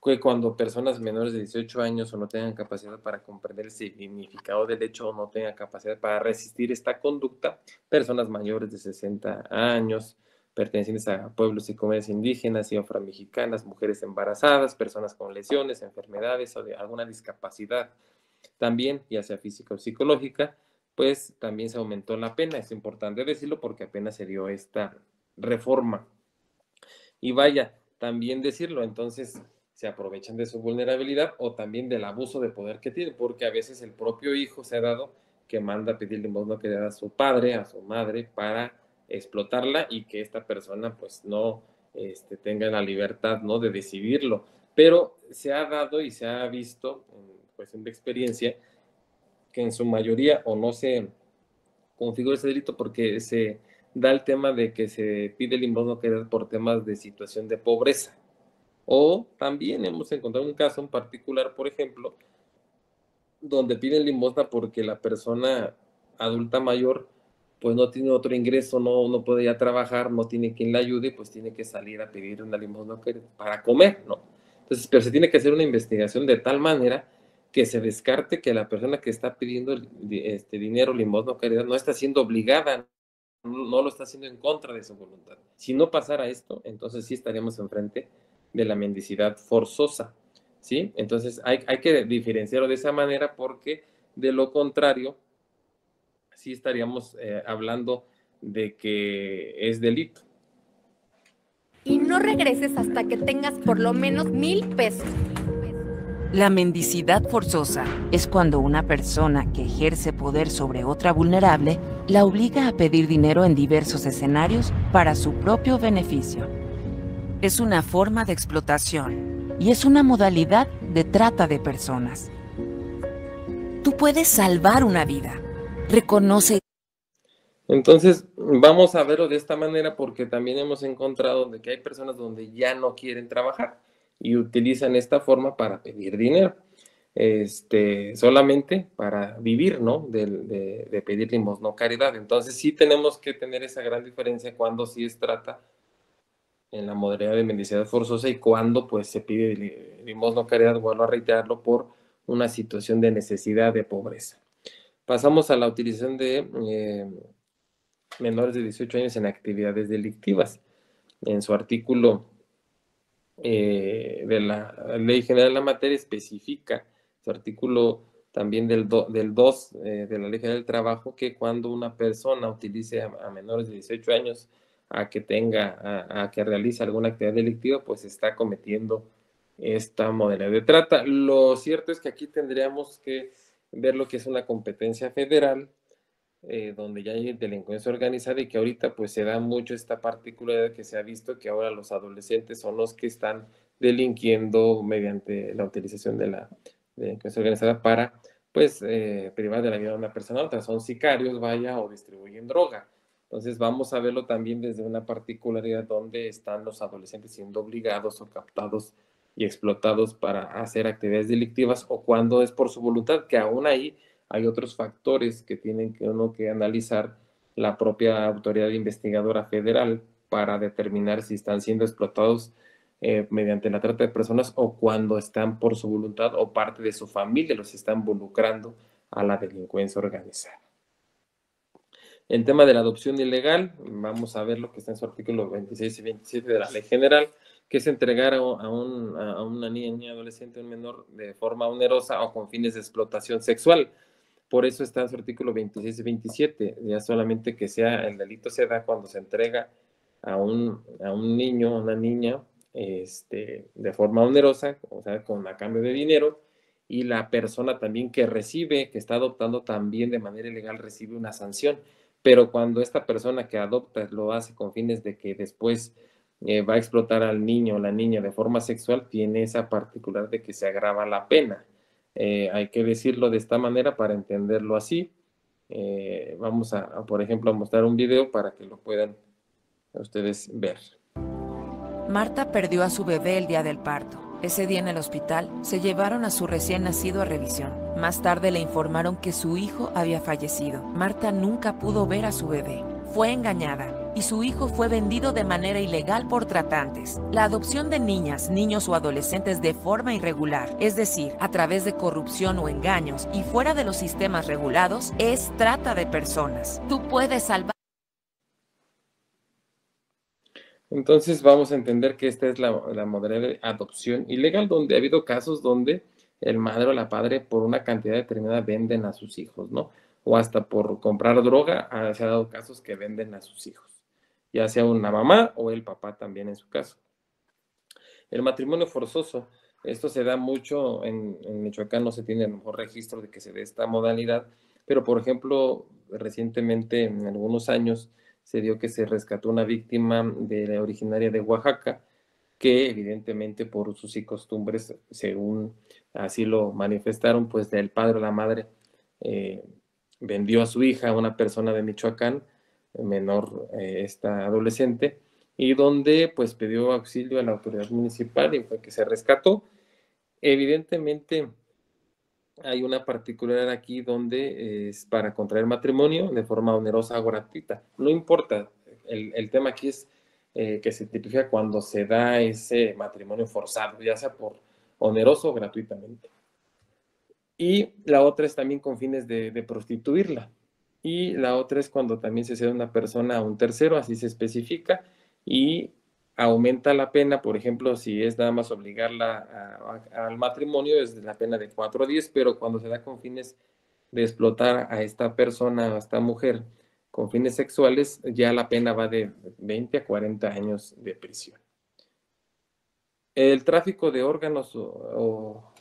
que cuando personas menores de 18 años o no tengan capacidad para comprender el significado del hecho o no tengan capacidad para resistir esta conducta, personas mayores de 60 años, pertenecientes a pueblos y comunidades indígenas y afromexicanas, mujeres embarazadas, personas con lesiones, enfermedades o de alguna discapacidad también, ya sea física o psicológica, pues también se aumentó la pena. Es importante decirlo porque apenas se dio esta reforma. Y vaya, también decirlo, entonces se aprovechan de su vulnerabilidad o también del abuso de poder que tiene, porque a veces el propio hijo se ha dado que manda a pedir limosna que le da a su padre, a su madre, para explotarla y que esta persona pues no tenga la libertad, ¿no?, de decidirlo. Pero se ha dado y se ha visto, en cuestión de experiencia, que en su mayoría o no se configura ese delito porque se da el tema de que se pide limosna por temas de situación de pobreza. O también hemos encontrado un caso en particular, por ejemplo, donde piden limosna porque la persona adulta mayor pues no tiene otro ingreso, no puede ya trabajar, no tiene quien la ayude, pues tiene que salir a pedir una limosna para comer, ¿no? Entonces, pero se tiene que hacer una investigación de tal manera que se descarte que la persona que está pidiendo dinero, limosna o caridad no está siendo obligada, no lo está haciendo en contra de su voluntad. Si no pasara esto, entonces sí estaríamos enfrente de la mendicidad forzosa, ¿sí? Entonces hay que diferenciarlo de esa manera porque de lo contrario sí estaríamos hablando de que es delito. Y no regreses hasta que tengas por lo menos 1,000 pesos. La mendicidad forzosa es cuando una persona que ejerce poder sobre otra vulnerable la obliga a pedir dinero en diversos escenarios para su propio beneficio. Es una forma de explotación y es una modalidad de trata de personas. Tú puedes salvar una vida. Reconoce. Entonces, vamos a verlo de esta manera porque también hemos encontrado de que hay personas donde ya no quieren trabajar y utilizan esta forma para pedir dinero, solamente para vivir, ¿no? De pedir limosna o caridad. Entonces, sí tenemos que tener esa gran diferencia cuando sí es trata en la modalidad de mendicidad forzosa y cuando pues se pide limosna o caridad, vuelvo a reiterarlo, por una situación de necesidad, de pobreza. Pasamos a la utilización de menores de 18 años en actividades delictivas. En su artículo de la Ley General de la Materia especifica, su artículo también del 2 de la Ley General del Trabajo, que cuando una persona utilice a menores de 18 años a que realice alguna actividad delictiva, pues está cometiendo esta modalidad de trata. Lo cierto es que aquí tendríamos que ver lo que es una competencia federal, donde ya hay delincuencia organizada y que ahorita pues se da mucho esta particularidad que se ha visto que ahora los adolescentes son los que están delinquiendo mediante la utilización de la delincuencia organizada para pues privar de la vida de una persona a otra, son sicarios, vaya, o distribuyen droga. Entonces vamos a verlo también desde una particularidad donde están los adolescentes siendo obligados o captados y explotados para hacer actividades delictivas o cuando es por su voluntad, que aún ahí hay otros factores que tienen que uno que analizar la propia autoridad investigadora federal para determinar si están siendo explotados mediante la trata de personas o cuando están por su voluntad o parte de su familia los están involucrando a la delincuencia organizada. En tema de la adopción ilegal, vamos a ver lo que está en su artículo 26 y 27 de la Ley General, que es entregar a una niña, adolescente, un menor de forma onerosa o con fines de explotación sexual. Por eso está en su artículo 26 y 27, ya solamente que el delito se da cuando se entrega a un niño, a una niña, de forma onerosa, o sea, a cambio de dinero, y la persona también que está adoptando también de manera ilegal, recibe una sanción. Pero cuando esta persona que adopta lo hace con fines de que después va a explotar al niño o la niña de forma sexual, tiene esa particularidad de que se agrava la pena. Hay que decirlo de esta manera para entenderlo así. Vamos por ejemplo, a mostrar un video para que lo puedan ustedes ver. Marta perdió a su bebé el día del parto. Ese día en el hospital se llevaron a su recién nacido a revisión. Más tarde le informaron que su hijo había fallecido. Marta nunca pudo ver a su bebé. Fue engañada y su hijo fue vendido de manera ilegal por tratantes. La adopción de niñas, niños o adolescentes de forma irregular, es decir, a través de corrupción o engaños y fuera de los sistemas regulados, es trata de personas. Tú puedes salvar. Entonces vamos a entender que esta es la modalidad de adopción ilegal, donde ha habido casos donde el madre o la padre por una cantidad determinada venden a sus hijos, ¿no? O hasta por comprar droga, se ha dado casos que venden a sus hijos, ya sea una mamá o el papá también en su caso. El matrimonio forzoso, esto se da mucho, en Michoacán no se tiene a lo mejor registro de que se dé esta modalidad, pero por ejemplo, recientemente, en algunos años, se dio que se rescató una víctima originaria de Oaxaca, que evidentemente por usos y costumbres, según así lo manifestaron, pues el padre o la madre vendió a su hija a una persona de Michoacán, menor, esta adolescente, y donde pues pidió auxilio a la autoridad municipal y fue que se rescató. Evidentemente hay una particularidad aquí donde es para contraer matrimonio de forma onerosa o gratuita. No importa, el tema aquí es que se tipifica cuando se da ese matrimonio forzado, ya sea por oneroso o gratuitamente. Y la otra es también con fines de prostituirla. Y la otra es cuando también se cede una persona a un tercero, así se especifica, y aumenta la pena. Por ejemplo, si es nada más obligarla al matrimonio, es la pena de 4 a 10, pero cuando se da con fines de explotar a esta persona, a esta mujer, con fines sexuales, ya la pena va de 20 a 40 años de prisión. El tráfico de órganos o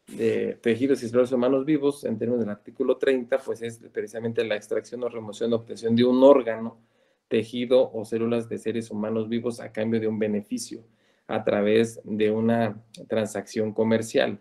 de tejidos y células humanos vivos, en términos del artículo 30, pues es precisamente la extracción o remoción o obtención de un órgano, tejido o células de seres humanos vivos a cambio de un beneficio a través de una transacción comercial.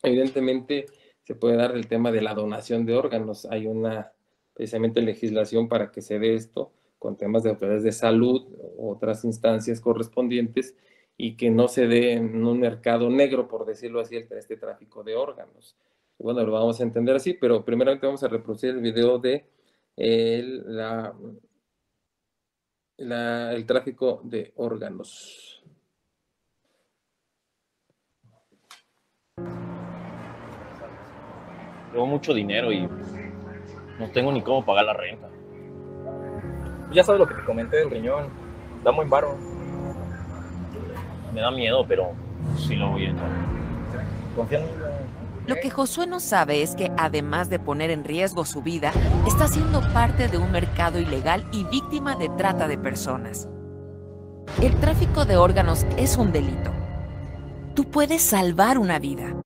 Evidentemente se puede dar el tema de la donación de órganos. Hay una precisamente legislación para que se dé esto con temas de autoridades de salud u otras instancias correspondientes y que no se dé en un mercado negro, por decirlo así, este tráfico de órganos. Bueno, lo vamos a entender así, pero primeramente vamos a reproducir el video de el tráfico de órganos. Tengo mucho dinero y no tengo ni cómo pagar la renta. Ya sabes lo que te comenté del riñón. Da muy varo. Me da miedo, pero sí lo voy a entrar. Confía en mí. Lo que Josué no sabe es que, además de poner en riesgo su vida, está siendo parte de un mercado ilegal y víctima de trata de personas. El tráfico de órganos es un delito. Tú puedes salvar una vida.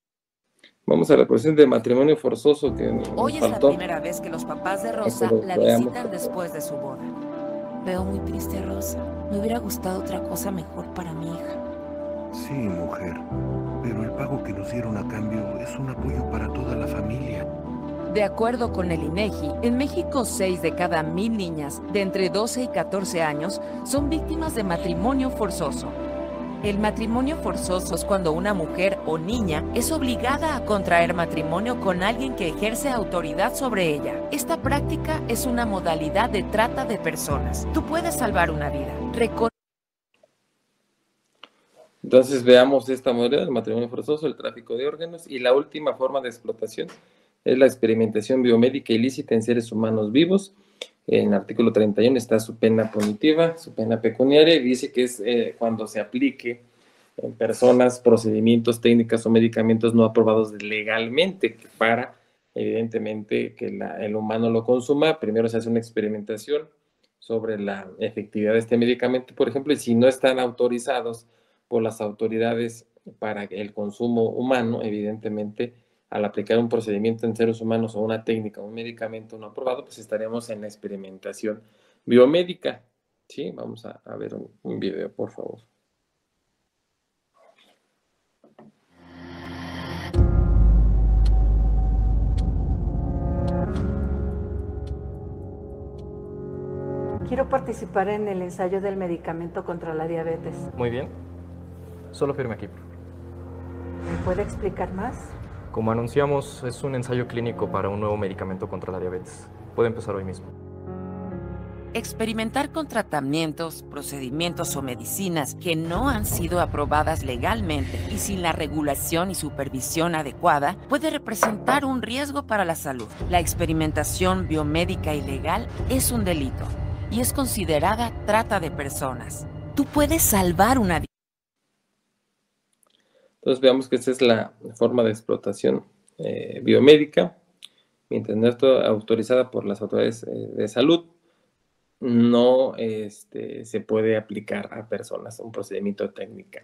Vamos a la cuestión de matrimonio forzoso que Hoy es faltó. la primera vez que los papás de Rosa la visitan después de su boda. Veo muy triste a Rosa. Me hubiera gustado otra cosa mejor para mi hija. Sí, mujer. Pero el pago que nos dieron a cambio es un apoyo para toda la familia. De acuerdo con el INEGI, en México 6 de cada 1000 niñas de entre 12 y 14 años son víctimas de matrimonio forzoso. El matrimonio forzoso es cuando una mujer o niña es obligada a contraer matrimonio con alguien que ejerce autoridad sobre ella. Esta práctica es una modalidad de trata de personas. Tú puedes salvar una vida. Entonces veamos esta modalidad, el matrimonio forzoso, el tráfico de órganos, y la última forma de explotación es la experimentación biomédica ilícita en seres humanos vivos. En el artículo 31 está su pena punitiva, su pena pecuniaria, y dice que es cuando se aplique en personas, procedimientos, técnicas o medicamentos no aprobados legalmente, que para, evidentemente, que el humano lo consuma, primero se hace una experimentación sobre la efectividad de este medicamento, por ejemplo, y si no están autorizados por las autoridades para el consumo humano, evidentemente, al aplicar un procedimiento en seres humanos o una técnica o un medicamento no aprobado, pues estaríamos en la experimentación biomédica. ¿Sí? Vamos a ver un video, por favor. Quiero participar en el ensayo del medicamento contra la diabetes. Muy bien. Solo firme aquí. ¿Me puede explicar más? Como anunciamos, es un ensayo clínico para un nuevo medicamento contra la diabetes. Puede empezar hoy mismo. Experimentar con tratamientos, procedimientos o medicinas que no han sido aprobadas legalmente y sin la regulación y supervisión adecuada puede representar un riesgo para la salud. La experimentación biomédica ilegal es un delito y es considerada trata de personas. Tú puedes salvar una vida. Entonces veamos que esta es la forma de explotación biomédica, mientras no esté autorizada por las autoridades de salud. No se puede aplicar a personas un procedimiento técnico.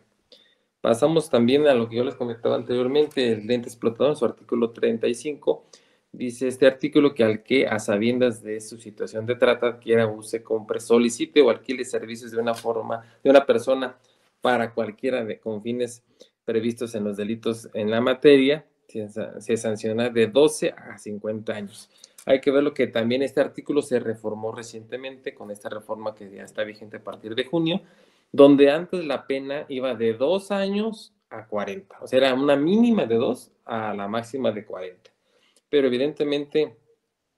Pasamos también a lo que yo les comentaba anteriormente, el ente explotador, en su artículo 35, dice este artículo que al que a sabiendas de su situación de trata adquiera, use, compre, solicite o alquile servicios de una persona para cualquiera con fines previstos en los delitos en la materia, se sanciona de 12 a 50 años. Hay que ver lo que también este artículo se reformó recientemente con esta reforma que ya está vigente a partir de junio, donde antes la pena iba de 2 años a 40. O sea, era una mínima de 2 a la máxima de 40. Pero evidentemente,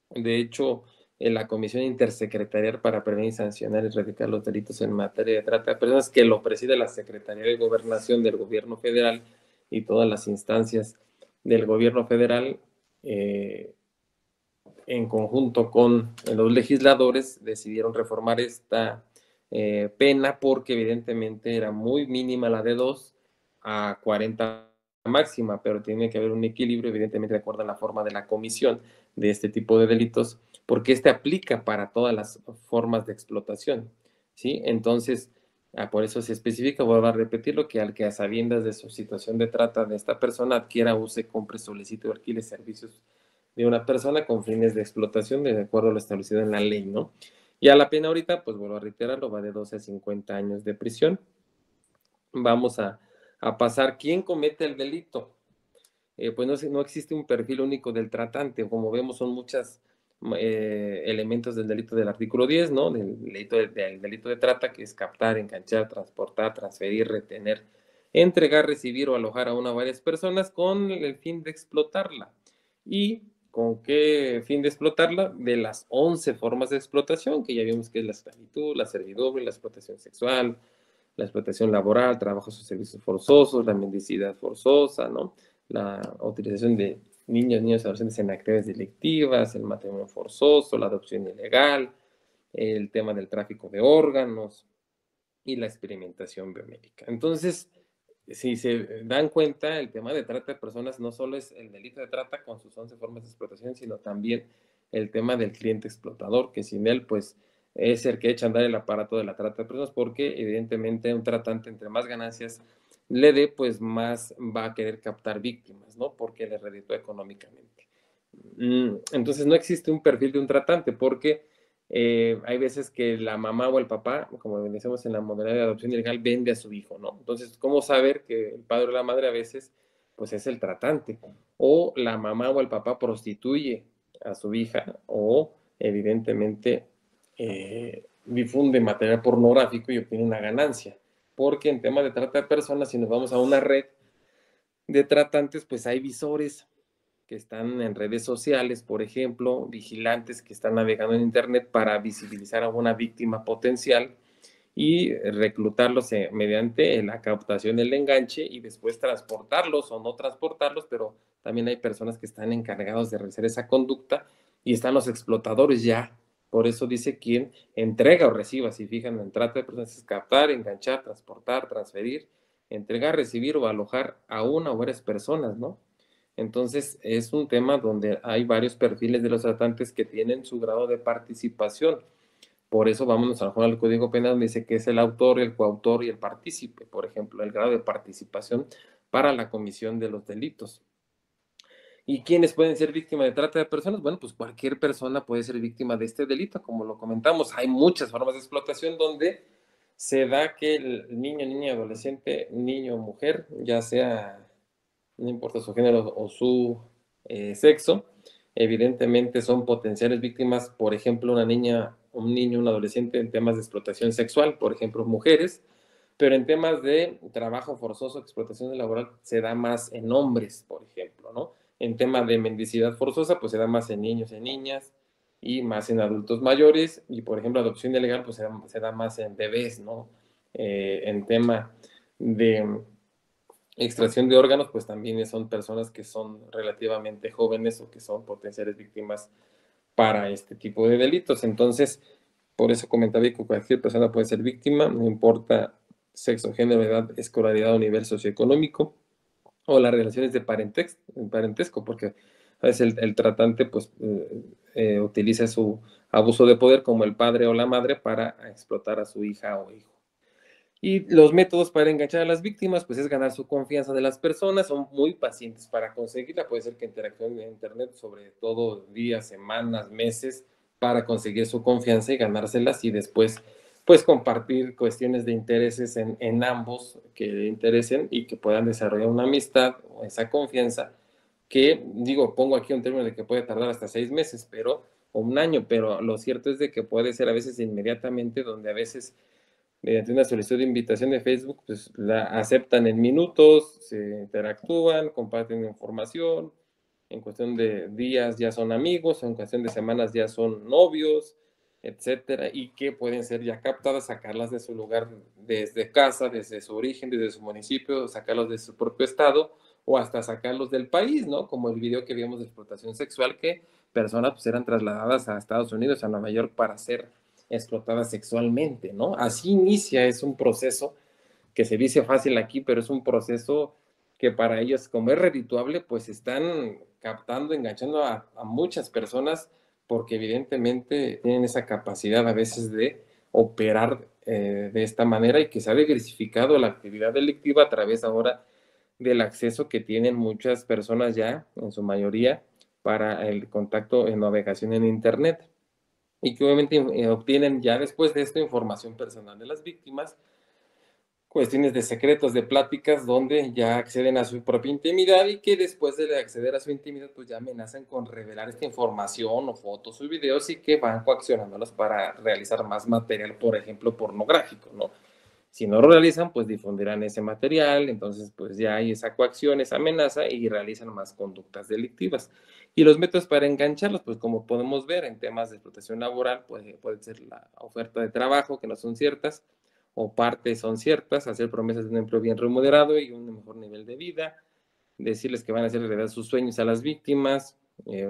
de hecho, en la Comisión Intersecretarial para Prevenir y Sancionar y Erradicar los Delitos en Materia de Trata de Personas, que lo preside la Secretaría de Gobernación del Gobierno Federal y todas las instancias del Gobierno Federal, en conjunto con los legisladores, decidieron reformar esta pena porque evidentemente era muy mínima la de 2 a 40 máxima, pero tiene que haber un equilibrio, evidentemente de acuerdo a la forma de la comisión de este tipo de delitos, porque este aplica para todas las formas de explotación, ¿sí? Entonces, por eso se especifica, vuelvo a repetirlo, que al que a sabiendas de su situación de trata de esta persona adquiera, use, compre, solicite o alquile servicios de una persona con fines de explotación de acuerdo a lo establecido en la ley, ¿no? Y a la pena ahorita, pues vuelvo a reiterarlo, va de 12 a 50 años de prisión. Vamos a pasar, ¿quién comete el delito? Pues no existe un perfil único del tratante, como vemos son muchos elementos del delito del artículo 10, ¿no? Del delito de trata, que es captar, enganchar, transportar, transferir, retener, entregar, recibir o alojar a una o varias personas con el fin de explotarla. ¿Y con qué fin de explotarla? De las 11 formas de explotación, que ya vimos que es la esclavitud, la servidumbre, la explotación sexual, la explotación laboral, trabajos o servicios forzosos, la mendicidad forzosa, ¿no? La utilización de niños y adolescentes en actividades delictivas, el matrimonio forzoso, la adopción ilegal, el tema del tráfico de órganos y la experimentación biomédica. Entonces, si se dan cuenta, el tema de trata de personas no solo es el delito de trata con sus 11 formas de explotación, sino también el tema del cliente explotador, que sin él, pues, es el que echa a andar el aparato de la trata de personas, porque evidentemente un tratante, entre más ganancias le dé, pues más va a querer captar víctimas, ¿no? Porque le reditúa económicamente. Entonces no existe un perfil de un tratante, porque hay veces que la mamá o el papá, como decimos en la modalidad de adopción ilegal, vende a su hijo, ¿no? Entonces, ¿cómo saber que el padre o la madre a veces, pues es el tratante? O la mamá o el papá prostituye a su hija, o evidentemente difunde material pornográfico y obtiene una ganancia. Porque en tema de trata de personas, si nos vamos a una red de tratantes, pues hay visores que están en redes sociales, por ejemplo, vigilantes que están navegando en internet para visibilizar a una víctima potencial y reclutarlos mediante la captación del enganche y después transportarlos o no transportarlos, pero también hay personas que están encargados de realizar esa conducta y están los explotadores ya. Por eso dice quien entrega o reciba, si fijan en trata de personas, es captar, enganchar, transportar, transferir, entregar, recibir o alojar a una o varias personas, ¿no? Entonces, es un tema donde hay varios perfiles de los tratantes que tienen su grado de participación. Por eso vámonos al Código Penal, donde dice que es el autor, el coautor y el partícipe, por ejemplo, el grado de participación para la comisión de los delitos. ¿Y quiénes pueden ser víctimas de trata de personas? Bueno, pues cualquier persona puede ser víctima de este delito, como lo comentamos. Hay muchas formas de explotación donde se da que el niño, niña, adolescente, niño o mujer, ya sea, no importa su género o su sexo, evidentemente son potenciales víctimas. Por ejemplo, una niña un niño, un adolescente en temas de explotación sexual, por ejemplo, mujeres, pero en temas de trabajo forzoso, explotación laboral, se da más en hombres, por ejemplo, ¿no? En temas de mendicidad forzosa, pues se da más en niños, en niñas, y más en adultos mayores, y por ejemplo, adopción ilegal, pues se da más en bebés, ¿no? En tema de extracción de órganos, pues también son personas que son relativamente jóvenes o que son potenciales víctimas para este tipo de delitos. Entonces, por eso comentaba que cualquier persona puede ser víctima, no importa sexo, género, edad, escolaridad o nivel socioeconómico, o las relaciones de parentesco, porque a veces el tratante pues utiliza su abuso de poder como el padre o la madre para explotar a su hija o hijo. Y los métodos para enganchar a las víctimas, pues es ganar su confianza de las personas, son muy pacientes para conseguirla, puede ser que interactúen en internet, sobre todo días, semanas, meses, para conseguir su confianza y ganárselas y después, pues compartir cuestiones de intereses en ambos que le interesen y que puedan desarrollar una amistad o esa confianza que, digo, pongo aquí un término de que puede tardar hasta 6 meses, o un año, pero lo cierto es de que puede ser a veces inmediatamente, donde a veces mediante una solicitud de invitación de Facebook, pues la aceptan en minutos, se interactúan, comparten información, en cuestión de días ya son amigos, en cuestión de semanas ya son novios, etcétera, y que pueden ser ya captadas, sacarlas de su lugar desde casa, desde su origen, desde su municipio, sacarlos de su propio estado, o hasta sacarlos del país, ¿no? Como el video que vimos de explotación sexual, que personas pues eran trasladadas a Estados Unidos, a Nueva York, para ser explotada sexualmente, ¿no? Así inicia, es un proceso que se dice fácil aquí, pero es un proceso que para ellos, como es redituable, pues están captando, enganchando a muchas personas, porque evidentemente tienen esa capacidad a veces de operar de esta manera y que se ha diversificado la actividad delictiva a través ahora del acceso que tienen muchas personas ya, en su mayoría, para el contacto en navegación en Internet y que obviamente obtienen ya después de esto información personal de las víctimas, cuestiones de secretos, de pláticas, donde ya acceden a su propia intimidad y que después de acceder a su intimidad, pues ya amenazan con revelar esta información o fotos o videos y que van coaccionándolas para realizar más material, por ejemplo, pornográfico, ¿no? Si no lo realizan, pues difundirán ese material, entonces pues ya hay esa coacción, esa amenaza y realizan más conductas delictivas. Y los métodos para engancharlos, pues como podemos ver en temas de explotación laboral, pues puede ser la oferta de trabajo, que no son ciertas, o partes son ciertas, hacer promesas de un empleo bien remunerado y un mejor nivel de vida, decirles que van a hacer realidad sus sueños a las víctimas,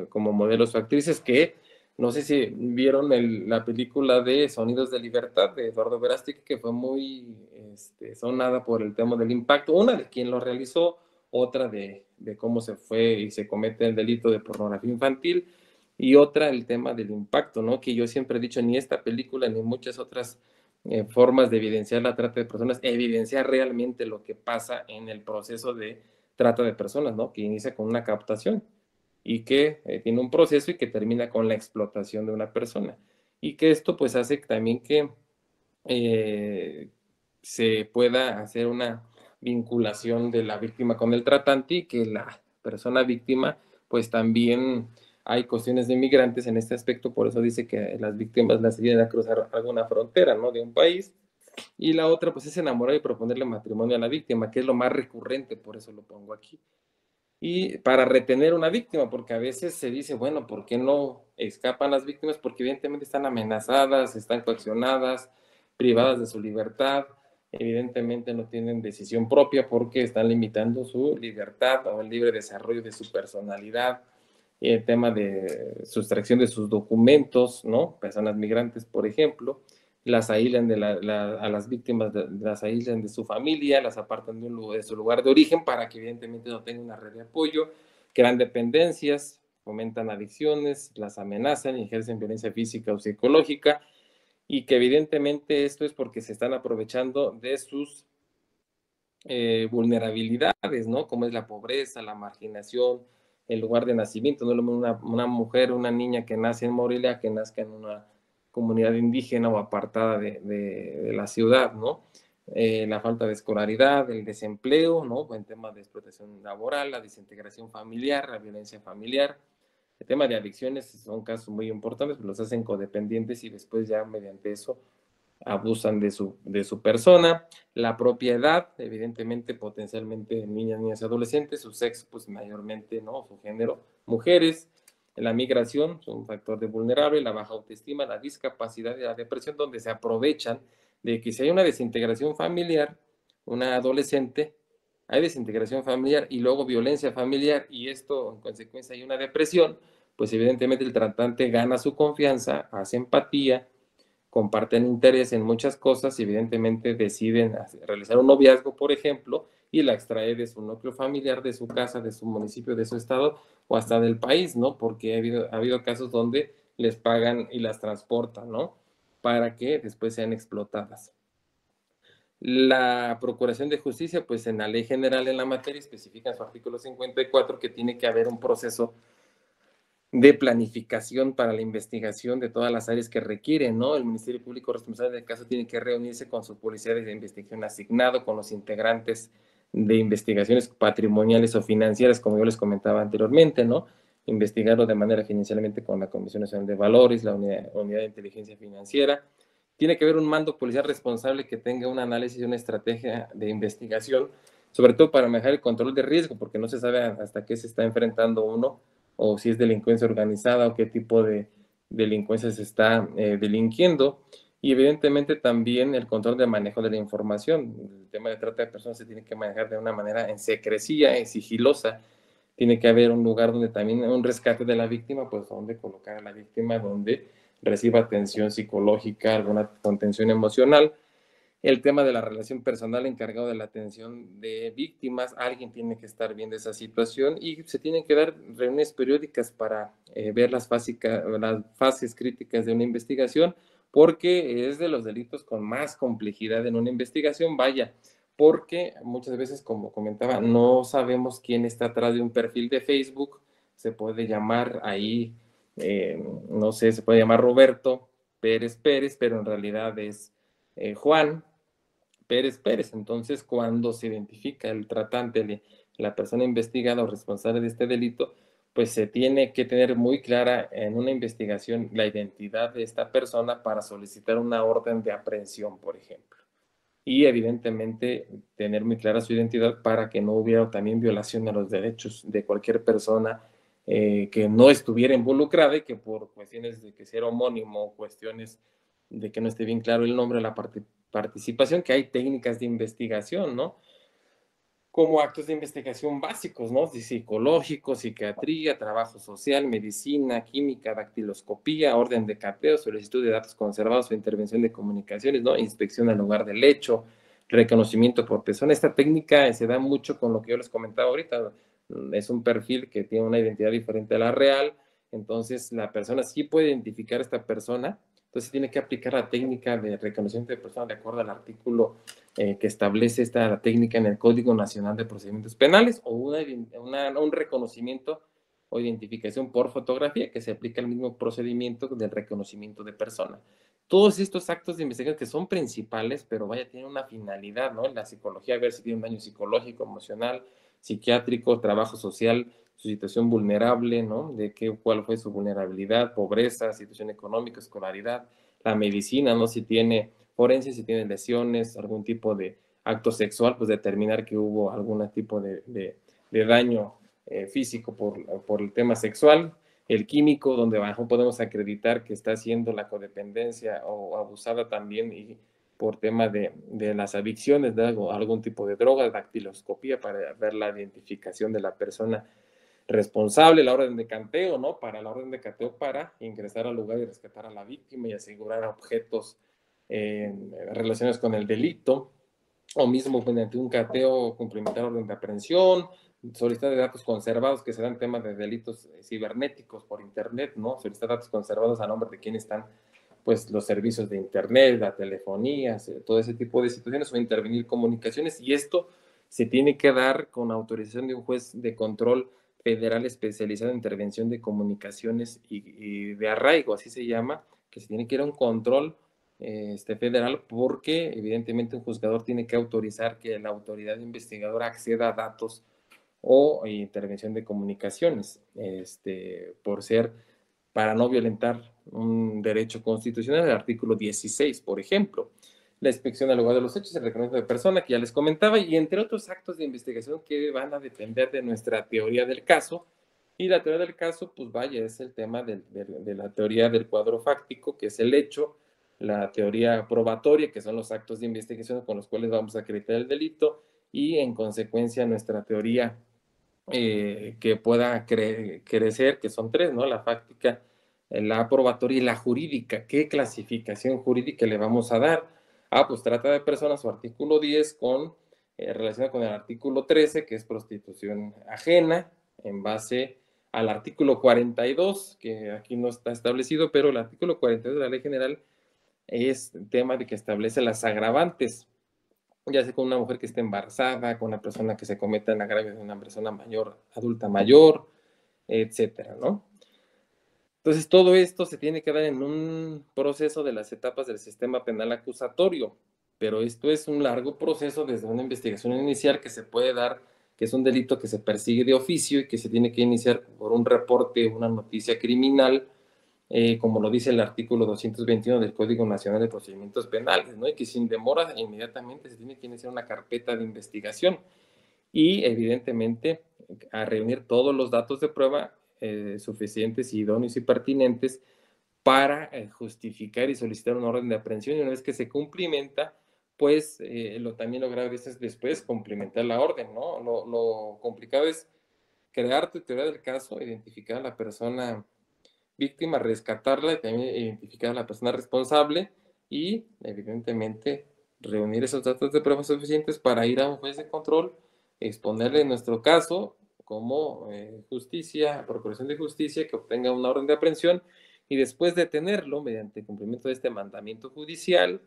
como modelos o actrices que no sé si vieron la película de Sonidos de Libertad de Eduardo Verástegui, que fue muy sonada por el tema del impacto, una de quién lo realizó, otra de cómo se fue y se comete el delito de pornografía infantil, y otra el tema del impacto, ¿no? Que yo siempre he dicho, ni esta película ni muchas otras formas de evidenciar la trata de personas, evidenciar realmente lo que pasa en el proceso de trata de personas, ¿no? Que inicia con una captación y que tiene un proceso y que termina con la explotación de una persona. Y que esto pues hace también que se pueda hacer una vinculación de la víctima con el tratante y que la persona víctima pues también hay cuestiones de migrantes en este aspecto, por eso dice que las víctimas las ayudan a cruzar alguna frontera, ¿no? De un país. Y la otra pues es enamorar y proponerle matrimonio a la víctima, que es lo más recurrente, por eso lo pongo aquí. Y para retener una víctima, porque a veces se dice, bueno, ¿por qué no escapan las víctimas? Porque evidentemente están amenazadas, están coaccionadas, privadas de su libertad, evidentemente no tienen decisión propia porque están limitando su libertad o el libre desarrollo de su personalidad, el tema de sustracción de sus documentos, ¿no? Personas migrantes, por ejemplo, las aíslan a las víctimas, las aíslan de su familia, las apartan de su lugar de origen para que evidentemente no tengan una red de apoyo, crean dependencias, fomentan adicciones, las amenazan y ejercen violencia física o psicológica, y que evidentemente esto es porque se están aprovechando de sus vulnerabilidades, ¿no? Como es la pobreza, la marginación, el lugar de nacimiento, no es lo mismo una mujer, una niña que nace en Morelia que nazca en una comunidad indígena o apartada de la ciudad, ¿no? La falta de escolaridad, el desempleo, ¿no? En temas de explotación laboral, la desintegración familiar, la violencia familiar, El tema de adicciones son casos muy importantes, los hacen codependientes y después ya mediante eso abusan de su persona. La propiedad, evidentemente, potencialmente niñas, adolescentes, su sexo, pues mayormente, ¿no? Su género, mujeres. La migración es un factor de vulnerable, la baja autoestima, la discapacidad y la depresión, donde se aprovechan de que si hay una desintegración familiar, una adolescente, hay desintegración familiar y luego violencia familiar, y esto en consecuencia hay una depresión, pues evidentemente el tratante gana su confianza, hace empatía, comparten interés en muchas cosas y evidentemente deciden realizar un noviazgo, por ejemplo, y la extrae de su núcleo familiar, de su casa, de su municipio, de su estado o hasta del país, ¿no? Porque ha habido casos donde les pagan y las transportan, ¿no? Para que después sean explotadas. La Procuración de Justicia, pues en la Ley General en la materia especifica en su artículo 54 que tiene que haber un proceso de planificación para la investigación de todas las áreas que requieren, ¿no? El Ministerio Público responsable del caso tiene que reunirse con su policía de investigación asignado, con los integrantes de investigaciones patrimoniales o financieras, como yo les comentaba anteriormente, ¿no? Investigarlo de manera inicialmente con la Comisión Nacional de Valores, la Unidad de Inteligencia Financiera. Tiene que haber un mando policial responsable que tenga un análisis y una estrategia de investigación, sobre todo para manejar el control de riesgo, porque no se sabe hasta qué se está enfrentando uno, o si es delincuencia organizada o qué tipo de delincuencia se está delinquiendo. Y evidentemente también el control de manejo de la información. El tema de trata de personas se tiene que manejar de una manera en secrecía, en sigilosa. Tiene que haber un lugar donde también un rescate de la víctima, pues donde colocar a la víctima, donde reciba atención psicológica, alguna contención emocional. El tema de la relación personal encargado de la atención de víctimas, alguien tiene que estar viendo esa situación y se tienen que dar reuniones periódicas para ver las fases críticas de una investigación, porque es de los delitos con más complejidad en una investigación, vaya, porque muchas veces, como comentaba, no sabemos quién está atrás de un perfil de Facebook, se puede llamar ahí, no sé, se puede llamar Roberto Pérez, pero en realidad es Juan Pérez. Entonces, cuando se identifica el tratante, la persona investigada o responsable de este delito, pues se tiene que tener muy clara en una investigación la identidad de esta persona para solicitar una orden de aprehensión, por ejemplo. Y evidentemente tener muy clara su identidad para que no hubiera también violación a los derechos de cualquier persona que no estuviera involucrada y que por cuestiones de que sea homónimo, cuestiones de que no esté bien claro el nombre, la participación, que hay técnicas de investigación, ¿no? Como actos de investigación básicos, ¿no? Psicológico, psiquiatría, trabajo social, medicina, química, dactiloscopía, orden de cateo, solicitud de datos conservados o intervención de comunicaciones, ¿no? Inspección al lugar del hecho, reconocimiento por persona. Esta técnica se da mucho con lo que yo les comentaba ahorita. Es un perfil que tiene una identidad diferente a la real, entonces la persona sí puede identificar a esta persona. Entonces tiene que aplicar la técnica de reconocimiento de persona de acuerdo al artículo que establece esta técnica en el Código Nacional de Procedimientos Penales, o un reconocimiento o identificación por fotografía, que se aplica el mismo procedimiento del reconocimiento de persona. Todos estos actos de investigación que son principales, pero vaya, tienen una finalidad, ¿no? En la psicología, ver si tiene un daño psicológico, emocional, psiquiátrico, trabajo social, su situación vulnerable, ¿no? Cuál fue su vulnerabilidad, pobreza, situación económica, escolaridad, la medicina, ¿no? Si tiene forense, si tiene lesiones, algún tipo de acto sexual, pues determinar que hubo algún tipo de daño físico por el tema sexual. El químico, donde abajo podemos acreditar que está haciendo la codependencia o abusada también y por tema de las adicciones, de algún tipo de droga, dactiloscopía para ver la identificación de la persona responsable, la orden de cateo, ¿no? Para la orden de cateo para ingresar al lugar y rescatar a la víctima y asegurar objetos relacionados con el delito, o mismo mediante un cateo cumplimentar orden de aprehensión, solicitar de datos conservados que serán temas de delitos cibernéticos por internet, ¿no? Solicitar datos conservados a nombre de quienes están, pues, los servicios de internet, la telefonía, todo ese tipo de situaciones, o intervenir comunicaciones, y esto se tiene que dar con autorización de un juez de control federal especializado en intervención de comunicaciones y de arraigo, así se llama, que se tiene que ir a un control federal, porque evidentemente un juzgador tiene que autorizar que la autoridad investigadora acceda a datos o intervención de comunicaciones, para no violentar un derecho constitucional, el artículo 16, por ejemplo. La inspección al lugar de los hechos, el reconocimiento de persona, que ya les comentaba, y entre otros actos de investigación que van a depender de nuestra teoría del caso. Y la teoría del caso, pues vaya, es el tema de la teoría del cuadro fáctico, que es el hecho, la teoría probatoria, que son los actos de investigación con los cuales vamos a acreditar el delito, y en consecuencia nuestra teoría que pueda crecer, que son tres, ¿no? La fáctica, la probatoria y la jurídica. ¿Qué clasificación jurídica le vamos a dar? Pues trata de personas, su artículo 10, relacionado con el artículo 13, que es prostitución ajena, en base al artículo 42, que aquí no está establecido, pero el artículo 42 de la Ley General es tema de que establece las agravantes, ya sea con una mujer que esté embarazada, con una persona que se cometa en agravio de una persona mayor, adulta mayor, etcétera, ¿no? Entonces, todo esto se tiene que dar en un proceso de las etapas del sistema penal acusatorio, pero esto es un largo proceso desde una investigación inicial que se puede dar, que es un delito que se persigue de oficio y que se tiene que iniciar por un reporte, una noticia criminal, como lo dice el artículo 221 del Código Nacional de Procedimientos Penales, ¿no? Y que sin demora inmediatamente se tiene que iniciar una carpeta de investigación y evidentemente a reunir todos los datos de prueba suficientes, idóneos y pertinentes para justificar y solicitar una orden de aprehensión, y una vez que se cumplimenta, pues también lo grave es después cumplimentar la orden, ¿no? Lo complicado es crear tu teoría del caso, identificar a la persona víctima, rescatarla y también identificar a la persona responsable y evidentemente reunir esos datos de prueba suficientes para ir a un juez de control, exponerle nuestro caso como justicia, procuración de justicia, que obtenga una orden de aprehensión y después detenerlo mediante cumplimiento de este mandamiento judicial,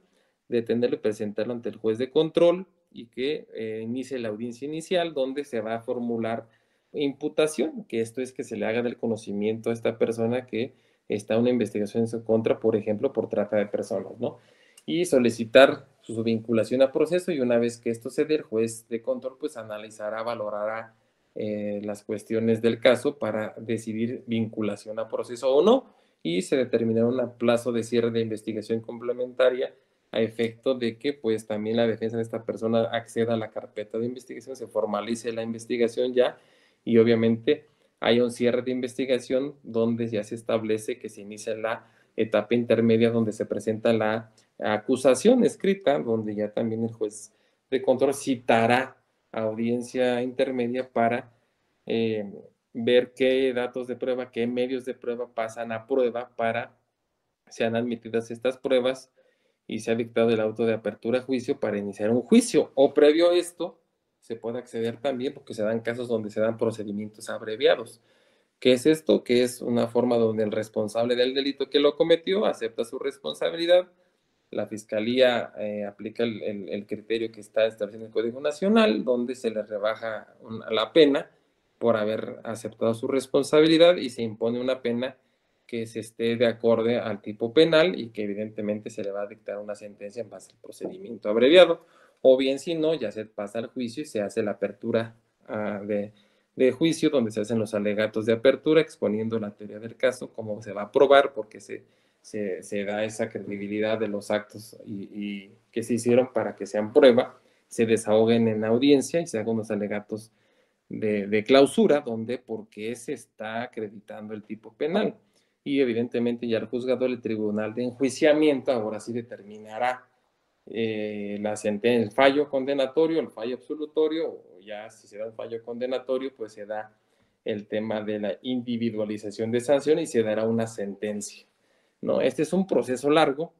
detenerlo y presentarlo ante el juez de control y que inicie la audiencia inicial donde se va a formular imputación, que esto es que se le haga del conocimiento a esta persona que está una investigación en su contra, por ejemplo, por trata de personas, ¿no? Y solicitar su vinculación a proceso, y una vez que esto se dé, el juez de control pues analizará, valorará las cuestiones del caso para decidir vinculación a proceso o no, y se determinará un plazo de cierre de investigación complementaria a efecto de que pues también la defensa de esta persona acceda a la carpeta de investigación, se formalice la investigación ya, y obviamente hay un cierre de investigación donde ya se establece que se inicia la etapa intermedia donde se presenta la acusación escrita, donde ya también el juez de control citará audiencia intermedia para ver qué datos de prueba, qué medios de prueba pasan a prueba para sean admitidas estas pruebas y se ha dictado el auto de apertura a juicio para iniciar un juicio, o previo a esto se puede acceder también porque se dan casos donde se dan procedimientos abreviados. ¿Qué es esto? Que es una forma donde el responsable del delito que lo cometió acepta su responsabilidad, la Fiscalía aplica el criterio que está establecido en el Código Nacional, donde se le rebaja la pena por haber aceptado su responsabilidad y se impone una pena que se esté de acorde al tipo penal y que evidentemente se le va a dictar una sentencia en base al procedimiento abreviado. O bien, si no, ya se pasa al juicio y se hace la apertura de juicio, donde se hacen los alegatos de apertura, exponiendo la teoría del caso, cómo se va a probar, porque se da esa credibilidad de los actos y que se hicieron para que sean prueba, se desahoguen en audiencia y se hagan unos alegatos de clausura, donde por qué se está acreditando el tipo penal. Y evidentemente ya el juzgador, el tribunal de enjuiciamiento, ahora sí determinará la sentencia, el fallo condenatorio, el fallo absolutorio, o ya si se da un fallo condenatorio, pues se da el tema de la individualización de sanción y se dará una sentencia, ¿no? Este es un proceso largo,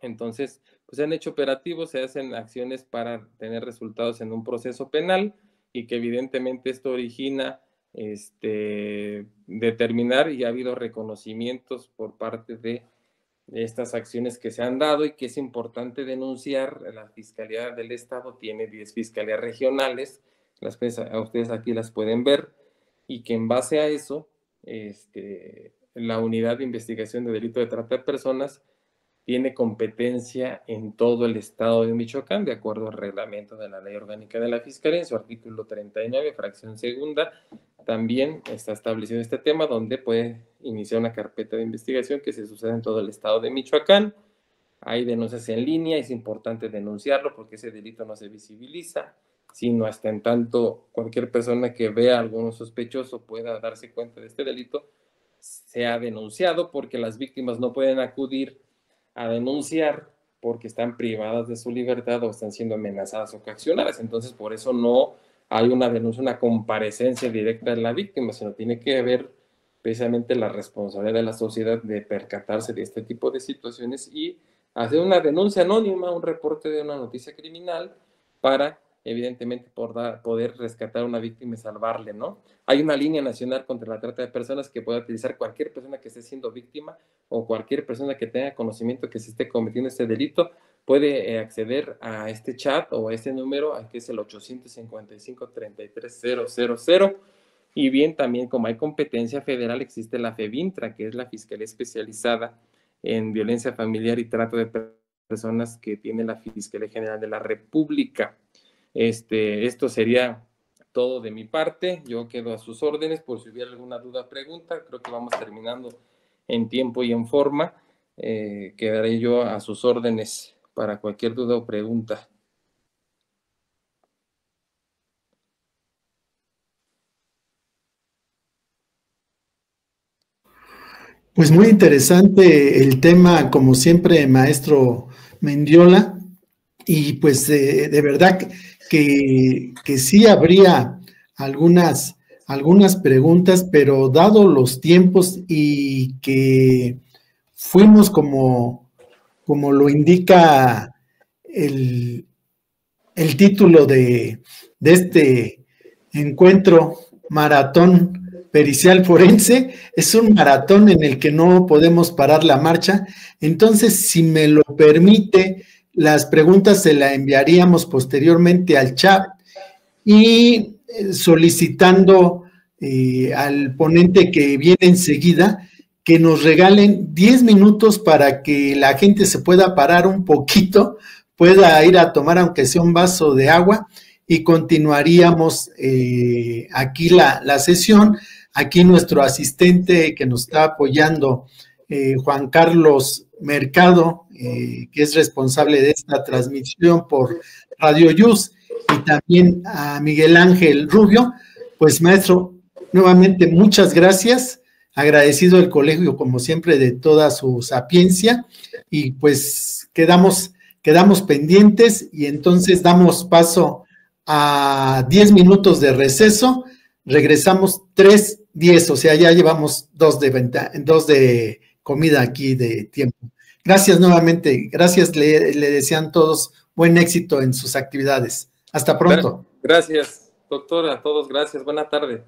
entonces pues se han hecho operativos, se hacen acciones para tener resultados en un proceso penal y que evidentemente esto origina determinar, y ha habido reconocimientos por parte de estas acciones que se han dado y que es importante denunciar. La Fiscalía del Estado tiene 10 fiscalías regionales, a ustedes aquí las pueden ver, y que en base a eso la Unidad de Investigación de Delito de Trata de Personas tiene competencia en todo el estado de Michoacán, de acuerdo al reglamento de la Ley Orgánica de la Fiscalía, en su artículo 39, fracción segunda, también está establecido este tema, donde puede iniciar una carpeta de investigación que se sucede en todo el estado de Michoacán. Hay denuncias en línea, es importante denunciarlo porque ese delito no se visibiliza, sino hasta en tanto cualquier persona que vea a alguno sospechoso pueda darse cuenta de este delito, sea denunciado, porque las víctimas no pueden acudir a denunciar porque están privadas de su libertad o están siendo amenazadas o coaccionadas. Entonces, por eso no hay una denuncia, una comparecencia directa de la víctima, sino tiene que haber precisamente la responsabilidad de la sociedad de percatarse de este tipo de situaciones y hacer una denuncia anónima, un reporte de una noticia criminal para, evidentemente, poder rescatar a una víctima y salvarle, ¿no? Hay una línea nacional contra la trata de personas que puede utilizar cualquier persona que esté siendo víctima o cualquier persona que tenga conocimiento que se esté cometiendo este delito, puede acceder a este chat o a este número, que es el 855-33-000. Y bien, también como hay competencia federal, existe la FEVINTRA, que es la Fiscalía Especializada en Violencia Familiar y Trato de Personas que tiene la Fiscalía General de la República. Esto sería todo de mi parte. Yo quedo a sus órdenes por si hubiera alguna duda o pregunta. Creo que vamos terminando en tiempo y en forma. Quedaré yo a sus órdenes para cualquier duda o pregunta. Pues muy interesante el tema, como siempre, maestro Mendiola, y pues de verdad que sí habría algunas preguntas, pero dado los tiempos y que fuimos como lo indica el título de este encuentro, maratón pericial forense, es un maratón en el que no podemos parar la marcha. Entonces, si me lo permite, las preguntas se las enviaríamos posteriormente al chat y solicitando al ponente que viene enseguida que nos regalen 10 minutos para que la gente se pueda parar un poquito, pueda ir a tomar aunque sea un vaso de agua y continuaríamos aquí la sesión. Aquí nuestro asistente que nos está apoyando, Juan Carlos Mercado, que es responsable de esta transmisión por Radio Yus, y también a Miguel Ángel Rubio. Pues maestro, nuevamente muchas gracias, agradecido el colegio como siempre de toda su sapiencia, y pues quedamos pendientes y entonces damos paso a 10 minutos de receso, regresamos 3:10, o sea, ya llevamos 2 de comida aquí de tiempo. Gracias nuevamente, gracias, le desean todos buen éxito en sus actividades. Hasta pronto. Gracias, doctora, a todos, gracias, buena tarde.